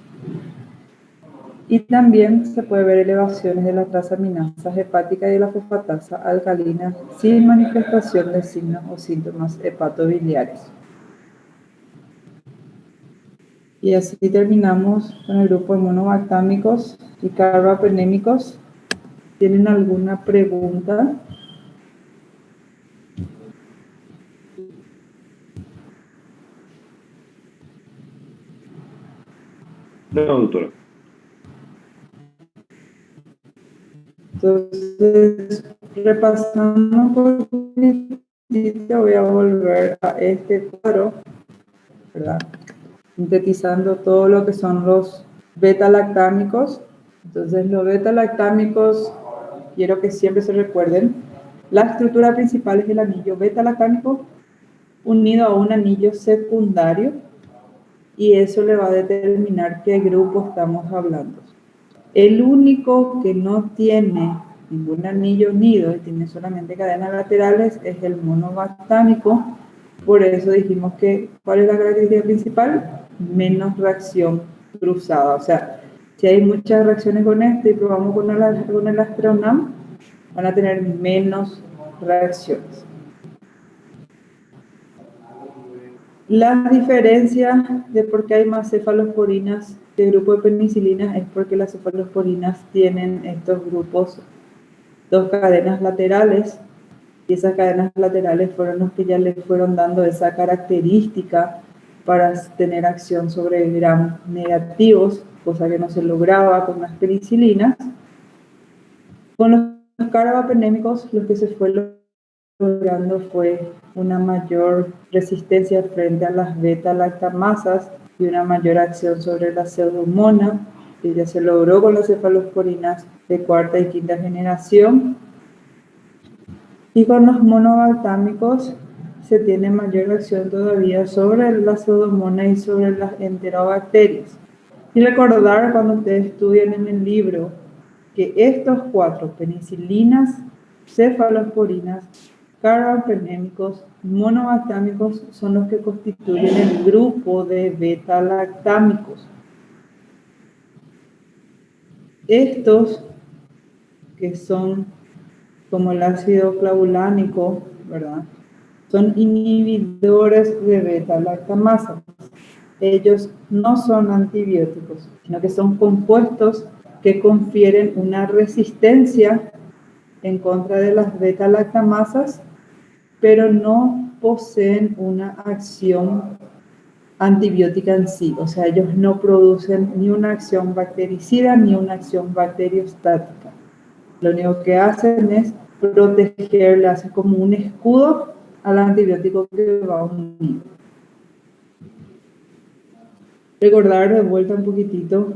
Y también se puede ver elevaciones de la transaminasa hepática y de la fosfatasa alcalina sin manifestación de signos o síntomas hepatobiliares. Y así terminamos con el grupo de monobactámicos y carbapenémicos. ¿Tienen alguna pregunta? No, doctora. Entonces, repasando un poquitito, voy a volver a este cuadro, ¿verdad? Sintetizando todo lo que son los beta-lactámicos. Entonces, los beta-lactámicos, quiero que siempre se recuerden, la estructura principal es el anillo beta-lactámico unido a un anillo secundario, y eso le va a determinar qué grupo estamos hablando. El único que no tiene ningún anillo unido y tiene solamente cadenas laterales es el monobactámico. Por eso dijimos que, ¿cuál es la característica principal? Menos reacción cruzada. O sea, si hay muchas reacciones con este y probamos con el Astronam, van a tener menos reacciones. La diferencia de por qué hay más cefalosporinas que el grupo de penicilinas es porque las cefalosporinas tienen estos grupos, dos cadenas laterales, y esas cadenas laterales fueron los que ya le fueron dando esa característica para tener acción sobre gram negativos, cosa que no se lograba con las penicilinas. Con los carbapenémicos, lo que se fue logrando fue una mayor resistencia frente a las beta-lactamasas y una mayor acción sobre la pseudomonas, que ya se logró con las cefalosporinas de cuarta y quinta generación. Y con los monobactámicos se tiene mayor acción todavía sobre la pseudomonas y sobre las enterobacterias. Y recordar cuando ustedes estudian en el libro que estos cuatro, penicilinas, cefalosporinas, carbapenémicos, monobactámicos, son los que constituyen el grupo de beta-lactámicos. Estos, que son como el ácido clavulánico, ¿verdad?, son inhibidores de beta-lactamasa. Ellos no son antibióticos, sino que son compuestos que confieren una resistencia en contra de las beta-lactamasas, pero no poseen una acción antibiótica en sí. O sea, ellos no producen ni una acción bactericida ni una acción bacteriostática. Lo único que hacen es proteger, le hacen como un escudo al antibiótico que va unido. Recordar de vuelta un poquitito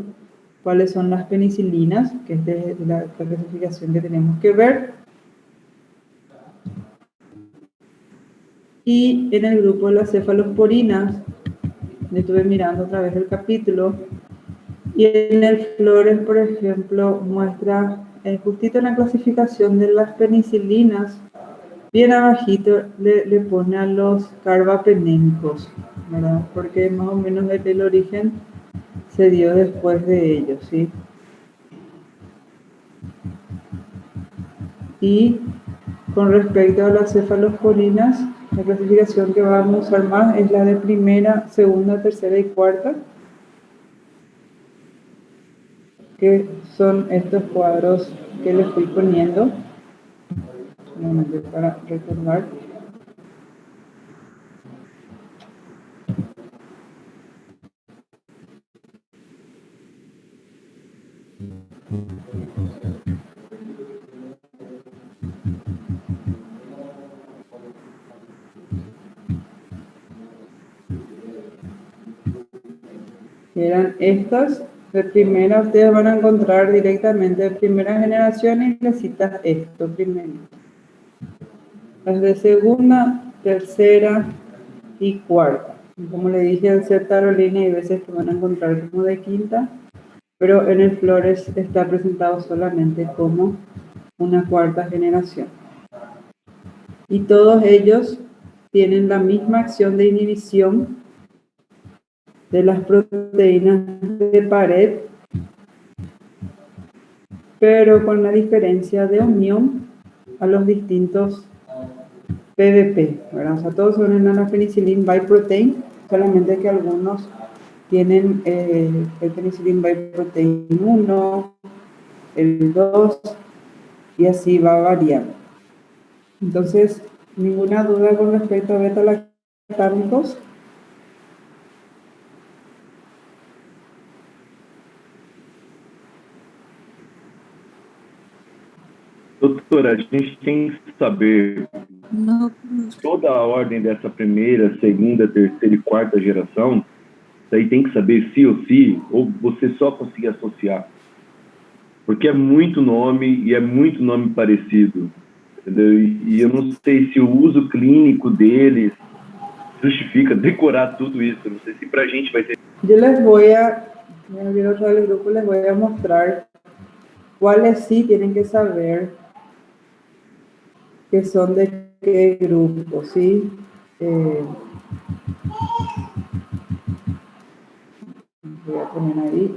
cuáles son las penicilinas, que es de la clasificación que tenemos que ver. Y en el grupo de las cefalosporinas, estuve mirando otra vez el capítulo, y en el Flores, por ejemplo, muestra justito en la clasificación de las penicilinas, bien abajito le pone a los carbapenémicos, ¿verdad? Porque más o menos el origen se dio después de ellos, ¿sí? Y con respecto a las cefalosporinas, la clasificación que vamos a usar más es la de primera, segunda, tercera y cuarta, que son estos cuadros que les fui poniendo. Solamente para recordar. Eran estas de primera, ustedes van a encontrar directamente de primera generación y les citas esto primero. Las de segunda, tercera y cuarta. Como le dije, al ser tarolina hay veces que van a encontrar como de quinta, pero en el Flores está presentado solamente como una cuarta generación. Y todos ellos tienen la misma acción de inhibición de las proteínas de pared, pero con la diferencia de unión a los distintos PBP, ¿verdad? O sea, todos son en penicillin biprotein, solamente que algunos tienen el penicillin biprotein 1, el 2, y así va variando. Entonces, ninguna duda con respecto a beta-lactámicos. Doutora, a gente tem que saber toda a ordem dessa primeira, segunda, terceira e quarta geração. Daí tem que saber sim ou você só conseguir associar. Porque é muito nome e é muito nome parecido. Entendeu? E eu não sei se o uso clínico deles justifica decorar tudo isso. Não sei se pra gente vai ser... Yo les voy a, en el video del grupo les voy a mostrar cuáles sí tienen que saber que son de qué grupo, ¿sí? Voy a poner ahí.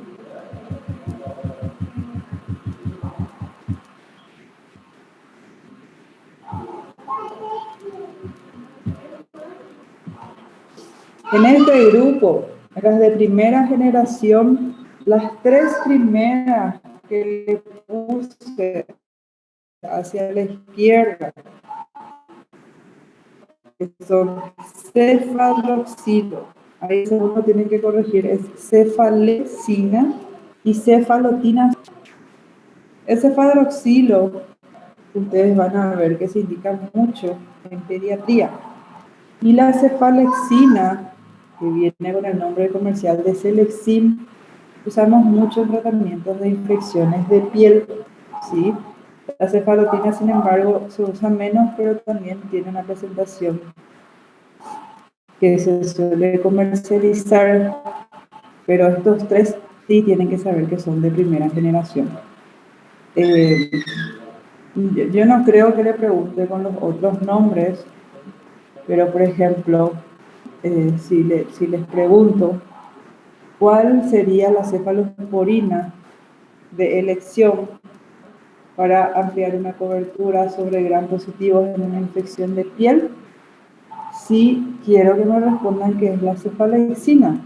En este grupo, las de primera generación, las tres primeras que le puse hacia la izquierda, que son cefaloxilo. Ahí uno tiene que corregir, es cefalecina y cefalotina. El cefaloxilo, ustedes van a ver que se indica mucho en pediatría. Y la cefalexina, que viene con el nombre comercial de Celexin, usamos mucho en tratamientos de infecciones de piel, ¿sí? La cefalotina, sin embargo, se usa menos, pero también tiene una presentación que se suele comercializar, pero estos tres sí tienen que saber que son de primera generación. Yo no creo que le pregunte con los otros nombres, pero por ejemplo, si les pregunto, ¿cuál sería la cefalosporina de elección para ampliar una cobertura sobre gram positivos en una infección de piel? Sí, quiero que me respondan que es la cefalexina,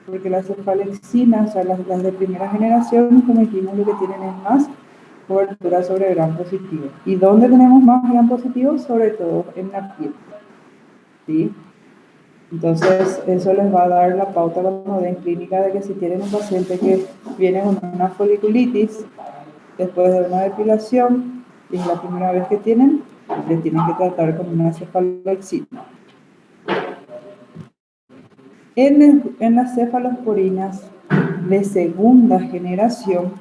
porque la cefalexina, o sea, las de primera generación, como dijimos, lo que tienen es más cobertura sobre gram positivo. ¿Y dónde tenemos más gram positivo? Sobre todo en la piel, ¿sí? Entonces, eso les va a dar la pauta cuando den clínica de que si tienen un paciente que viene con una foliculitis después de una depilación y es la primera vez que tienen, les tienen que tratar con una cefalexina. En las cefalosporinas de segunda generación,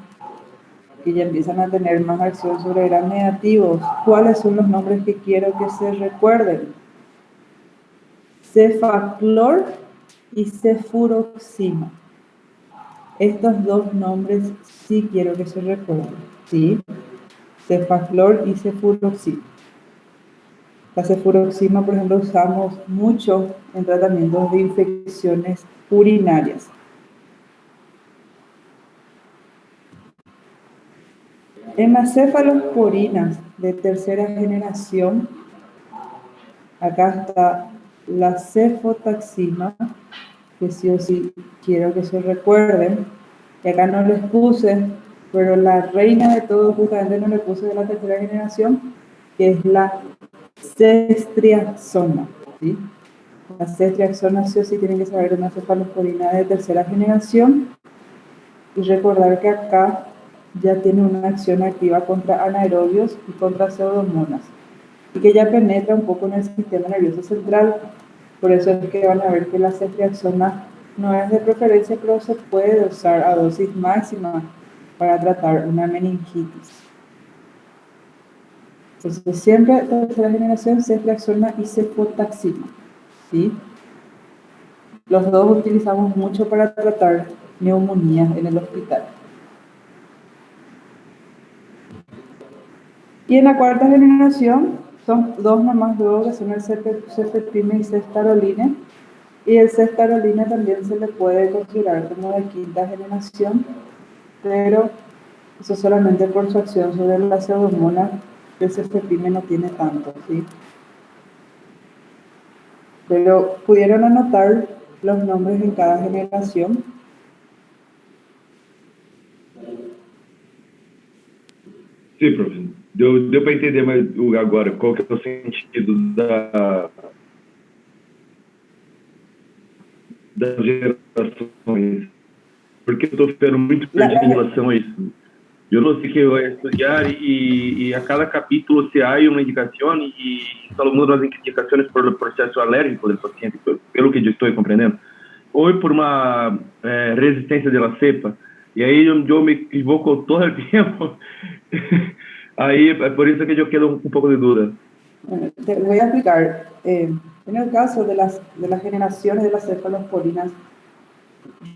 que ya empiezan a tener más acción sobre gram negativos, ¿cuáles son los nombres que quiero que se recuerden? cefaclor y cefuroxima. Estos dos nombres sí quiero que se recuerden, ¿sí? Cefaclor y cefuroxima. La cefuroxima, por ejemplo, usamos mucho en tratamientos de infecciones urinarias. En las cefalosporinas de tercera generación, acá está la cefotaxima, que sí o sí quiero que se recuerden, que acá no les puse, pero la reina de todo justamente no le puse de la tercera generación, que es la cestriaxona, ¿sí? La cestriaxona sí o sí tienen que saber una cefalosporina de tercera generación y recordar que acá ya tiene una acción activa contra anaerobios y contra pseudomonas y que ya penetra un poco en el sistema nervioso central. Por eso es que van a ver que la cetriaxona no es de preferencia, pero se puede usar a dosis máxima para tratar una meningitis. Entonces, siempre tercera generación, cetriaxona y cefotaxima, ¿sí? Los dos utilizamos mucho para tratar neumonías en el hospital. Y en la cuarta generación son dos nomás luego, que son el cefepime y ceftaroline. Y el ceftaroline también se le puede considerar como de quinta generación, pero eso solamente por su acción sobre la pseudomonas. El cefepime no tiene tanto, ¿sí? Pero pudieron anotar los nombres en cada generación. Sim, professor. Deu para entender mais agora qual que é o sentido das gerações. Porque eu estou ficando muito perdido em relação a isso. Eu não sei que eu vou estudar e a cada capítulo se há uma indicação e só muda as indicações por o processo alérgico do paciente, pelo que eu estou compreendendo, ou por uma resistência da cepa. E aí eu me equivoco todo o tempo. Ahí, por eso que yo quedo un poco de duda. Te voy a explicar. En el caso de las generaciones de las cefalosporinas,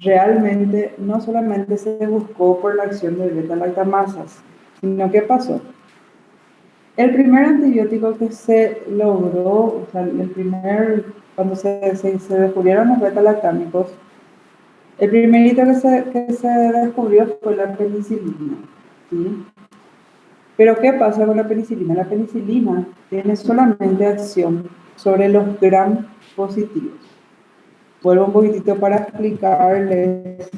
realmente no solamente se buscó por la acción de beta-lactamasas, sino que pasó. El primer antibiótico que se logró, o sea, cuando se descubrieron los beta-lactámicos, el primerito que se descubrió fue la penicilina, ¿sí? Pero ¿qué pasa con la penicilina? La penicilina tiene solamente acción sobre los gram positivos. Vuelvo un poquitito para explicarles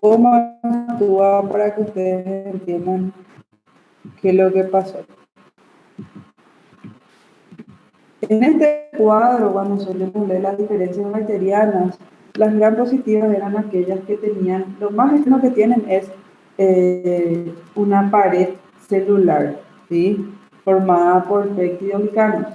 cómo actúa para que ustedes entiendan qué es lo que pasó. En este cuadro, cuando solemos leer las diferencias bacterianas, las gram positivas eran aquellas que tenían, lo más externo que tienen es una pared celular, ¿sí? Formada por peptidoglicanos.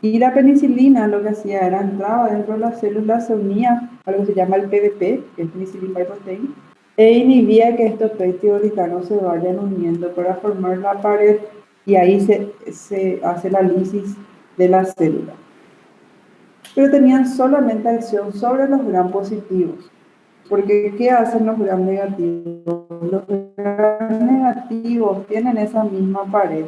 Y la penicilina lo que hacía era entraba dentro de las células, se unía a lo que se llama el PBP, que es penicillin bioprotein, e inhibía que estos peptidoglicanos se vayan uniendo para formar la pared y ahí se hace la lisis de la célula. Pero tenían solamente acción sobre los gram positivos. Porque, ¿qué hacen los gram negativos? Los gram negativos tienen esa misma pared,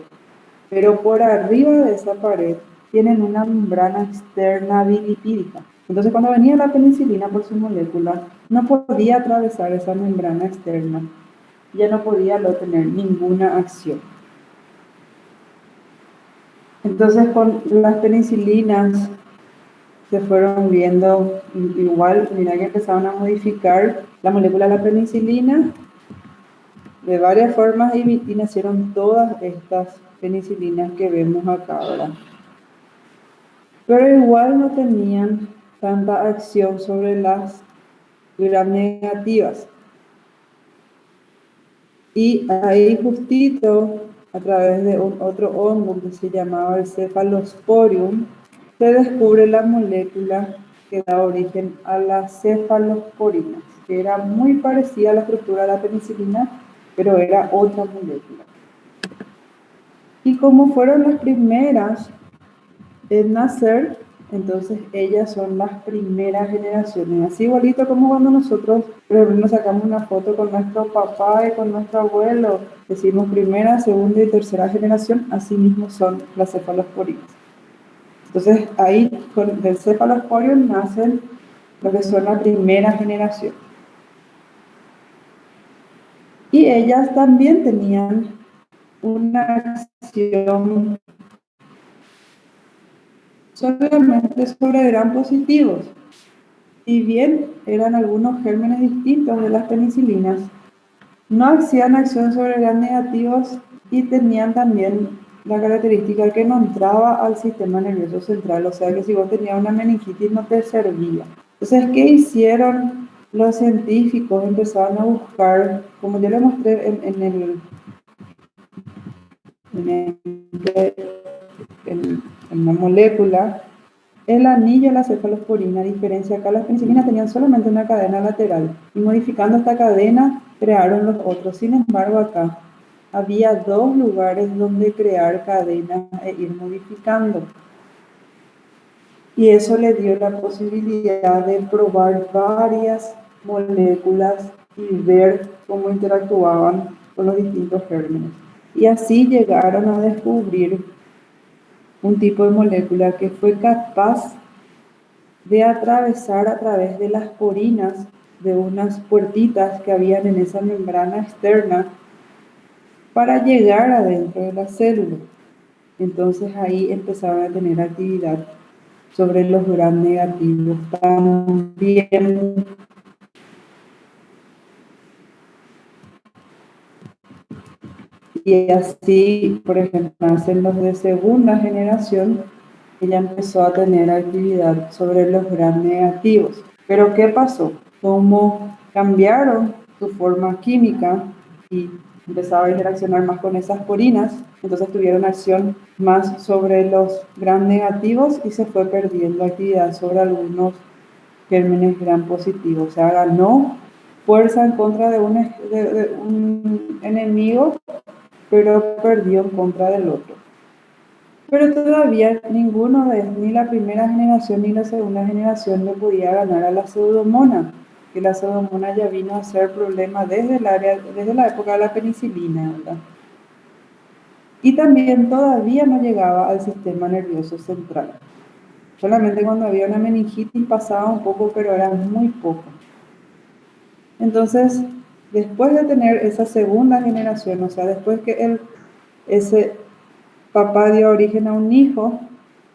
pero por arriba de esa pared tienen una membrana externa bilipídica. Entonces, cuando venía la penicilina por su molécula, no podía atravesar esa membrana externa. Ya no podía tener ninguna acción. Entonces, con las penicilinas se fueron viendo igual, mira que empezaron a modificar la molécula de la penicilina de varias formas y nacieron todas estas penicilinas que vemos acá ahora. Pero igual no tenían tanta acción sobre las gram negativas. Y ahí justito, a través de otro hongo que se llamaba el Cephalosporium, se descubre la molécula que da origen a las cefalosporinas, que era muy parecida a la estructura de la penicilina, pero era otra molécula. Y como fueron las primeras en nacer, entonces ellas son las primeras generaciones. Así igualito como cuando nosotros, por ejemplo, nos sacamos una foto con nuestro papá y con nuestro abuelo, decimos primera, segunda y tercera generación, así mismo son las cefalosporinas. Entonces ahí del cefalosporio nacen lo que son la primera generación. Y ellas también tenían una acción solamente sobre gram positivos. Si bien eran algunos gérmenes distintos de las penicilinas, no hacían acción sobre gram negativos y tenían también la característica que no entraba al sistema nervioso central, o sea que si vos tenías una meningitis no te servía. Entonces, ¿qué hicieron los científicos? Empezaron a buscar, como yo les mostré en una molécula, el anillo de la cefalosporina. A diferencia acá, las penicilinas tenían solamente una cadena lateral y modificando esta cadena crearon los otros. Sin embargo, acá había dos lugares donde crear cadenas e ir modificando. Y eso le dio la posibilidad de probar varias moléculas y ver cómo interactuaban con los distintos gérmenes. Y así llegaron a descubrir un tipo de molécula que fue capaz de atravesar a través de las porinas de unas puertitas que habían en esa membrana externa para llegar adentro de la célula. Entonces ahí empezaron a tener actividad sobre los gram negativos también. Y así, por ejemplo, nacen los de segunda generación, ella empezó a tener actividad sobre los gram negativos. Pero ¿qué pasó? Como cambiaron su forma química y empezaba a interaccionar más con esas porinas, entonces tuvieron acción más sobre los gram negativos y se fue perdiendo actividad sobre algunos gérmenes gram positivos. O sea, ganó fuerza en contra de un enemigo, pero perdió en contra del otro. Pero todavía ninguno ni la primera generación ni la segunda generación le podía ganar a la pseudomonas, que la pseudomonas ya vino a ser problema desde la época de la penicilina, ¿verdad? Y también todavía no llegaba al sistema nervioso central. Solamente cuando había una meningitis pasaba un poco, pero era muy poco. Entonces, después de tener esa segunda generación, o sea, después que ese papá dio origen a un hijo,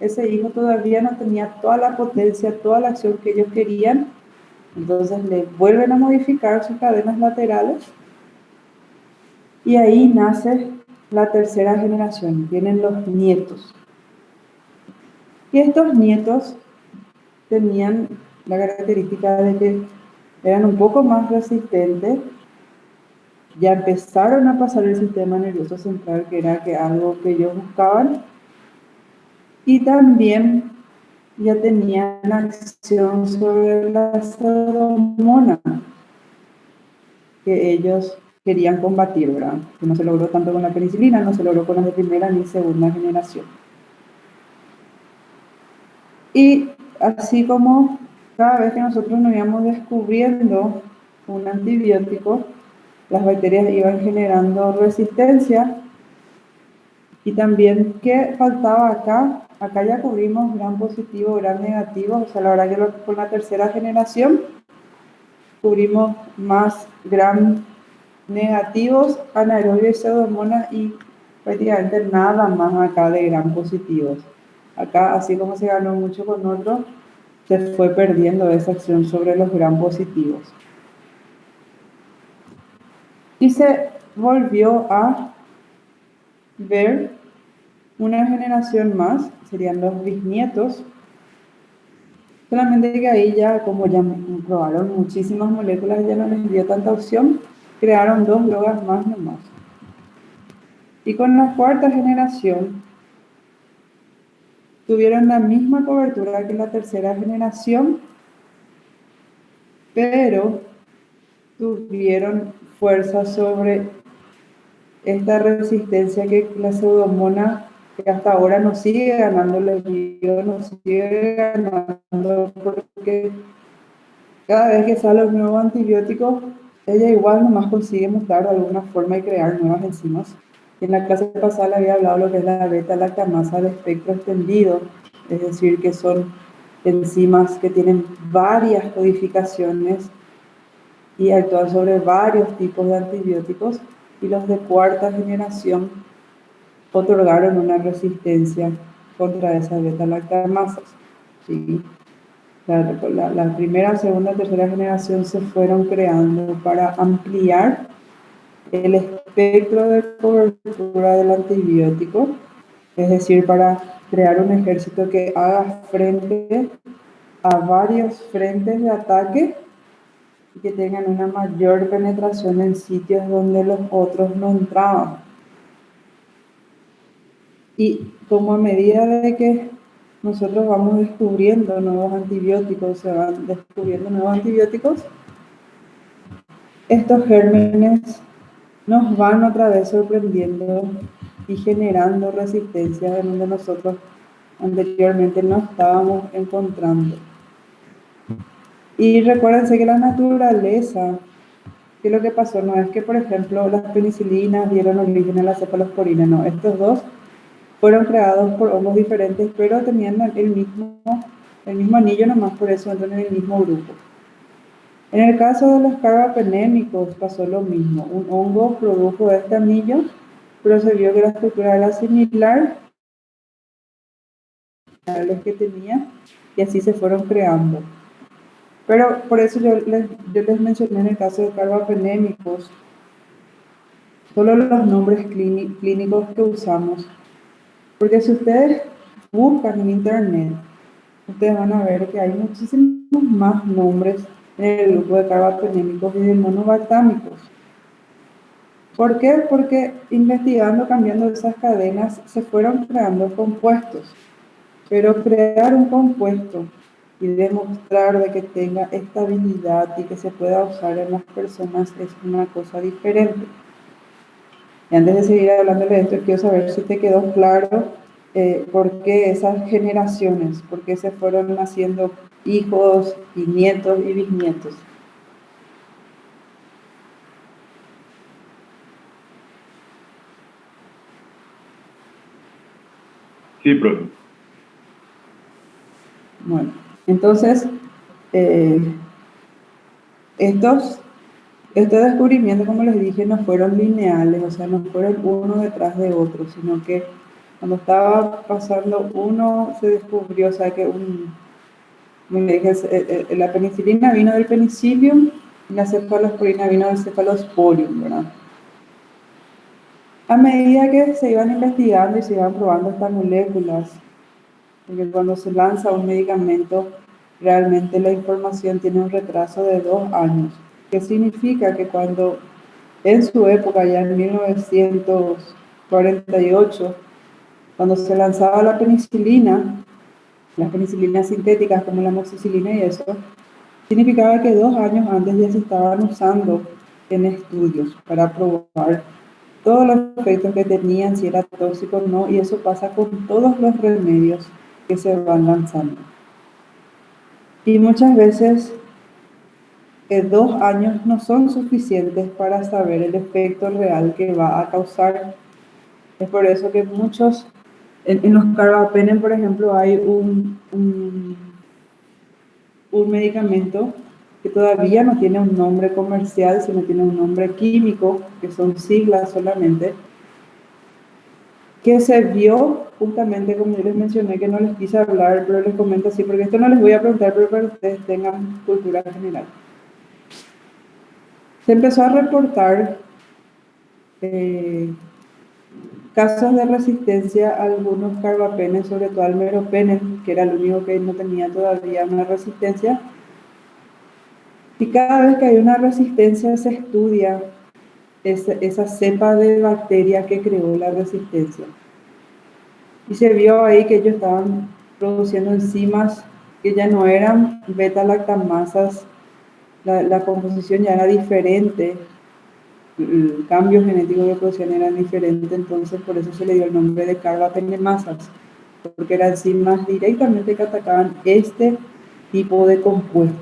ese hijo todavía no tenía toda la potencia, toda la acción que ellos querían, entonces le vuelven a modificar sus cadenas laterales y ahí nace la tercera generación, vienen los nietos. Y estos nietos tenían la característica de que eran un poco más resistentes, ya empezaron a pasar el sistema nervioso central, que era algo que ellos buscaban, y también ya tenían acción sobre la pseudomonas que ellos querían combatir, ¿verdad? Que no se logró tanto con la penicilina, no se logró con las de primera ni segunda generación. Y así como cada vez que nosotros nos íbamos descubriendo un antibiótico, las bacterias iban generando resistencia. Y también, ¿qué faltaba acá? Acá ya cubrimos gram positivo, gram negativo, o sea, la verdad que con la tercera generación cubrimos más gram negativos, anaerobios y pseudomonas y prácticamente nada más acá de gram positivos. Acá, así como se ganó mucho con otros, se fue perdiendo esa acción sobre los gram positivos. Y se volvió a ver una generación más, serían los bisnietos, solamente que ahí ya, como ya probaron muchísimas moléculas, ya no les dio tanta opción, crearon 2 drogas más nomás. Y con la cuarta generación, tuvieron la misma cobertura que la tercera generación, pero tuvieron fuerza sobre esta resistencia que la pseudomonas que hasta ahora nos sigue ganando el envío, nos sigue ganando porque cada vez que sale un nuevo antibiótico, ella igual nomás consigue mutar de alguna forma y crear nuevas enzimas. Y en la clase pasada le había hablado lo que es la beta-lactamasa de espectro extendido, es decir, que son enzimas que tienen varias codificaciones y actúan sobre varios tipos de antibióticos, y los de cuarta generación otorgaron una resistencia contra esas beta-lactamasas. ¿Sí? La primera, segunda, tercera generación se fueron creando para ampliar el espectro de cobertura del antibiótico, es decir, para crear un ejército que haga frente a varios frentes de ataque y que tengan una mayor penetración en sitios donde los otros no entraban. Y como a medida de que nosotros vamos descubriendo nuevos antibióticos, se van descubriendo nuevos antibióticos, estos gérmenes nos van otra vez sorprendiendo y generando resistencia en donde nosotros anteriormente no estábamos encontrando. Y recuérdense que la naturaleza, que lo que pasó no es que, por ejemplo, las penicilinas dieron origen a la cefalosporina, no, estos dos fueron creados por hongos diferentes, pero tenían el mismo anillo, nomás por eso entran en el mismo grupo. En el caso de los carbapenémicos pasó lo mismo. Un hongo produjo este anillo, pero se vio que la estructura era similar a los que tenía y así se fueron creando. Pero por eso yo les mencioné en el caso de carbapenémicos solo los nombres clínicos que usamos. Porque si ustedes buscan en internet, ustedes van a ver que hay muchísimos más nombres en el grupo de carbapenémicos y de monobactámicos. ¿Por qué? Porque investigando, cambiando esas cadenas, se fueron creando compuestos. Pero crear un compuesto y demostrar de que tenga estabilidad y que se pueda usar en las personas es una cosa diferente. Y antes de seguir hablando de esto, quiero saber si te quedó claro por qué esas generaciones, por qué se fueron naciendo hijos y nietos y bisnietos. Sí, profe. Bueno, entonces, estos descubrimientos, como les dije, no fueron lineales, o sea, no fueron uno detrás de otro, sino que cuando estaba pasando uno se descubrió, o sea, que la penicilina vino del penicillium y la cefalosporina vino del cephalosporium, ¿verdad? A medida que se iban investigando y se iban probando estas moléculas, porque cuando se lanza un medicamento, realmente la información tiene un retraso de 2 años, que significa que cuando en su época, ya en 1948, cuando se lanzaba la penicilina, las penicilinas sintéticas como la amoxicilina y eso, significaba que 2 años antes ya se estaban usando en estudios para probar todos los efectos que tenían, si era tóxico o no, y eso pasa con todos los remedios que se van lanzando. Y muchas veces 2 años no son suficientes para saber el efecto real que va a causar. Es por eso que muchos, en los carbapenem, por ejemplo, hay un medicamento que todavía no tiene un nombre comercial, sino tiene un nombre químico, que son siglas solamente, que se vio justamente, como yo les mencioné, que no les quise hablar, pero les comento así, porque esto no les voy a preguntar, pero para que ustedes tengan cultura general. Se empezó a reportar casos de resistencia a algunos carbapenes, sobre todo al meropenem, que era el único que no tenía todavía una resistencia. Y cada vez que hay una resistencia se estudia esa cepa de bacteria que creó la resistencia. Y se vio ahí que ellos estaban produciendo enzimas que ya no eran beta-lactamasas, la composición ya era diferente. el cambio genético que producían era diferente, entonces por eso se le dio el nombre de carbapenemasas, porque eran enzimas directamente que atacaban este tipo de compuesto.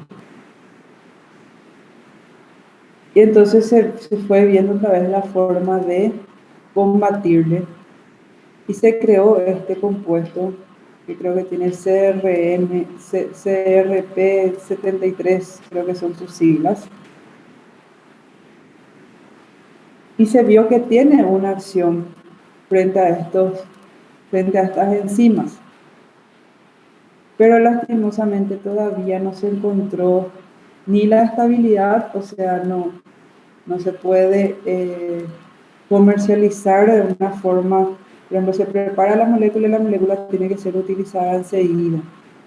Y entonces se fue viendo otra vez la forma de combatirle y se creó este compuesto que creo que tiene CRP73, creo que son sus siglas. Y se vio que tiene una acción frente a estas enzimas. Pero lastimosamente todavía no se encontró ni la estabilidad, o sea, no se puede comercializar de una forma. Por ejemplo, se prepara la molécula y la molécula tiene que ser utilizada enseguida.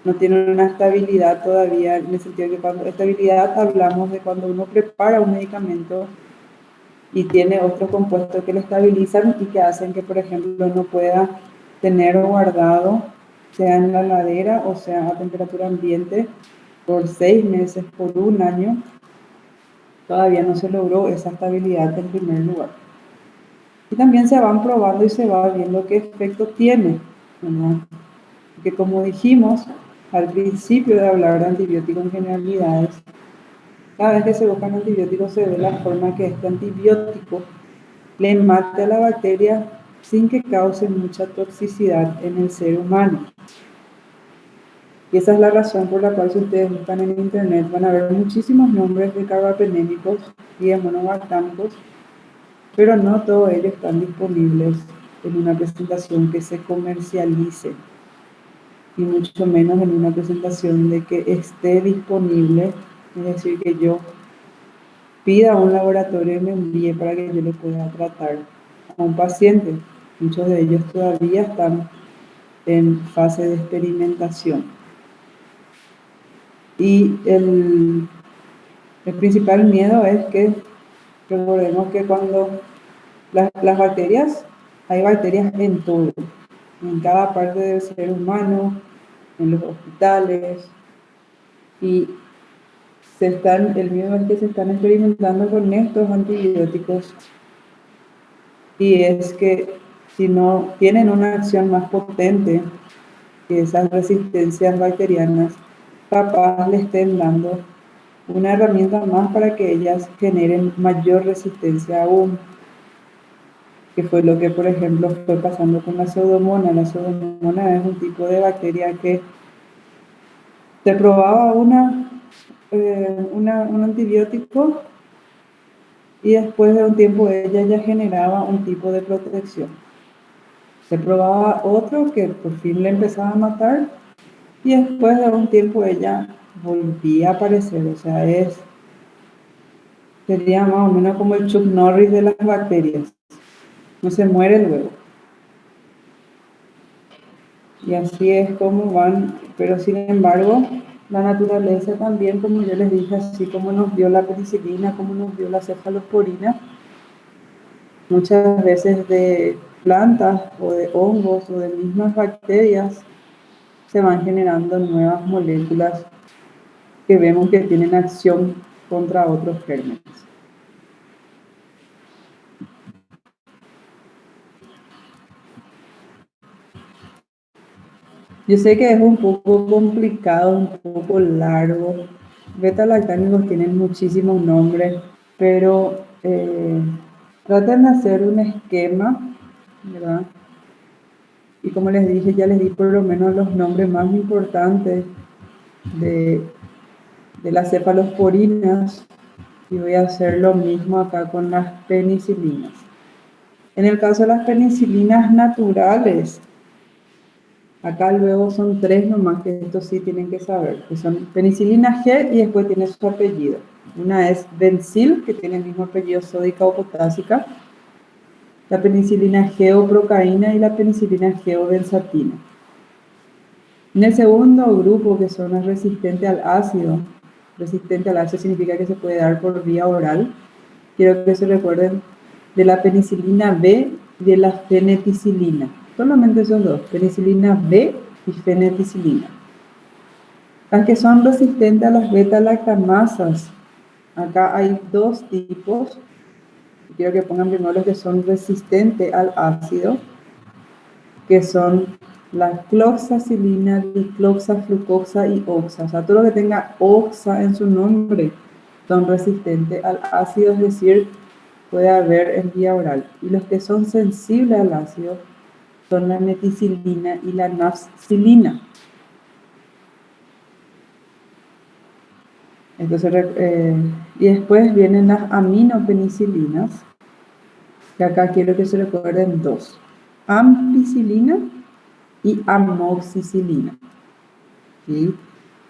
No tiene una estabilidad todavía, en el sentido que cuando estabilidad hablamos de cuando uno prepara un medicamento y tiene otros compuestos que lo estabilizan y que hacen que, por ejemplo, no pueda tener guardado, sea en la heladera o sea a temperatura ambiente, por 6 meses, por 1 año. Todavía no se logró esa estabilidad en primer lugar. Y también se van probando y se va viendo qué efecto tiene, ¿verdad? Porque como dijimos al principio de hablar de antibióticos en generalidades, cada vez que se buscan antibióticos se ve la forma que este antibiótico le mate a la bacteria sin que cause mucha toxicidad en el ser humano. Y esa es la razón por la cual si ustedes buscan en internet van a ver muchísimos nombres de carbapenémicos y de monobalsámicos, pero no todos ellos están disponibles en una presentación que se comercialice, y mucho menos en una presentación de que esté disponible, es decir, que yo pida a un laboratorio y me envíe para que yo le pueda tratar a un paciente. Muchos de ellos todavía están en fase de experimentación. Y el principal miedo es que recordemos que cuando las bacterias, hay bacterias en todo, en cada parte del ser humano, en los hospitales, y el miedo es que se están experimentando con estos antibióticos, y es que si no tienen una acción más potente que esas resistencias bacterianas, capaz le estén dando una herramienta más para que ellas generen mayor resistencia aún, que fue lo que, por ejemplo, fue pasando con la pseudomonas. La pseudomonas es un tipo de bacteria que se probaba un antibiótico y después de un tiempo ella ya generaba un tipo de protección. Se probaba otro que por fin le empezaba a matar y después de un tiempo ella volvía a aparecer. O sea, sería más o menos como el Chuck Norris de las bacterias. No se muere luego. Y así es como van, pero sin embargo, la naturaleza también, como yo les dije, así como nos dio la penicilina, como nos dio la cefalosporina, muchas veces de plantas o de hongos o de mismas bacterias se van generando nuevas moléculas que vemos que tienen acción contra otros gérmenes. Yo sé que es un poco complicado, un poco largo. Beta-lactámicos tienen muchísimos nombres, pero traten de hacer un esquema, ¿verdad? Y como les dije, ya les di por lo menos los nombres más importantes de las cefalosporinas, y voy a hacer lo mismo acá con las penicilinas. En el caso de las penicilinas naturales, acá luego son 3 nomás, que estos sí tienen que saber, que son penicilina G y después tiene su apellido. Una es Benzil, que tiene el mismo apellido sódica o potásica, la penicilina geoprocaína y la penicilina geobenzatina. En el segundo grupo, que son las resistentes al ácido significa que se puede dar por vía oral. Quiero que se recuerden de la penicilina B y de la feneticilina. Solamente esos dos, penicilina B y feneticilina. Las que son resistentes a las beta-lactamasas, acá hay 2 tipos, quiero que pongan primero los que son resistentes al ácido, que son la cloxacilina, dicloxa, flucoxa y oxa. O sea, todo lo que tenga oxa en su nombre son resistentes al ácido, es decir, puede haber en vía oral. Y los que son sensibles al ácido son la meticilina y la nafcilina. Entonces, y después vienen las aminopenicilinas, que acá quiero que se recuerden dos: ampicilina y amoxicilina. ¿Sí?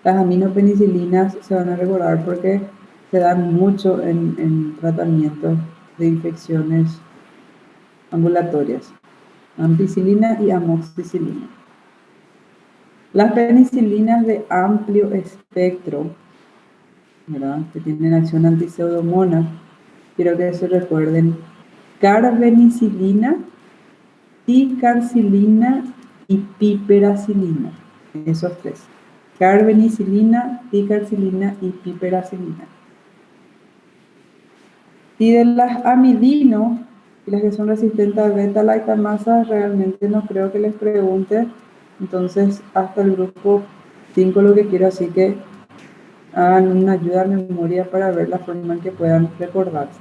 Las aminopenicilinas se van a recordar porque se dan mucho en tratamientos de infecciones ambulatorias. Ampicilina y amoxicilina. Las penicilinas de amplio espectro, ¿verdad?, que tienen acción antipseudomona, quiero que se recuerden: carbenicilina, ticarcilina y piperacilina. Esos tres: carbenicilina, ticarcilina y piperacilina. Y de las amidino, y las que son resistentes a beta-lactamasa, realmente no creo que les pregunte. Entonces, hasta el grupo 5 lo que quiero, así que hagan una ayuda a memoria para ver la forma en que puedan recordarse.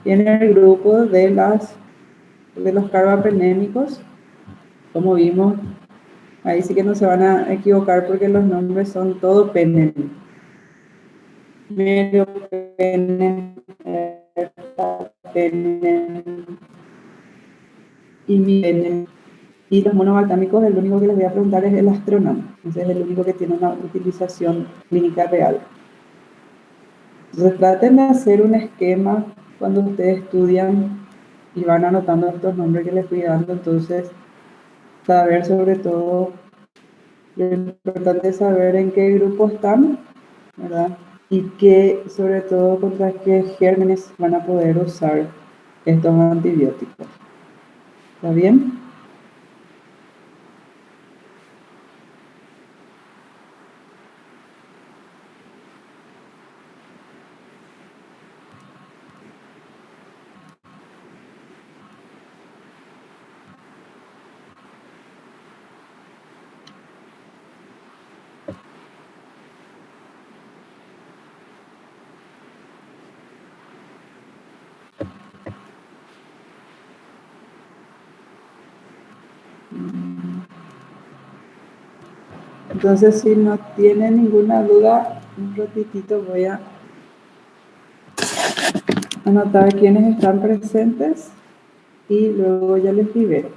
Y en el grupo de los carbapenémicos, como vimos, ahí sí que no se van a equivocar porque los nombres son todo penen. Meropenem, ertapenem, imipenem. Y los monobalsámicos, el único que les voy a preguntar es el astronam. Ese es el único que tiene una utilización clínica real. Entonces traten de hacer un esquema cuando ustedes estudian y van anotando estos nombres que les fui dando. Entonces, saber sobre todo, lo importante es saber en qué grupo están, ¿verdad? Y que, sobre todo, contra qué gérmenes van a poder usar estos antibióticos. ¿Está bien? Entonces, si no tienen ninguna duda, un ratitito voy a anotar quiénes están presentes y luego ya les libero.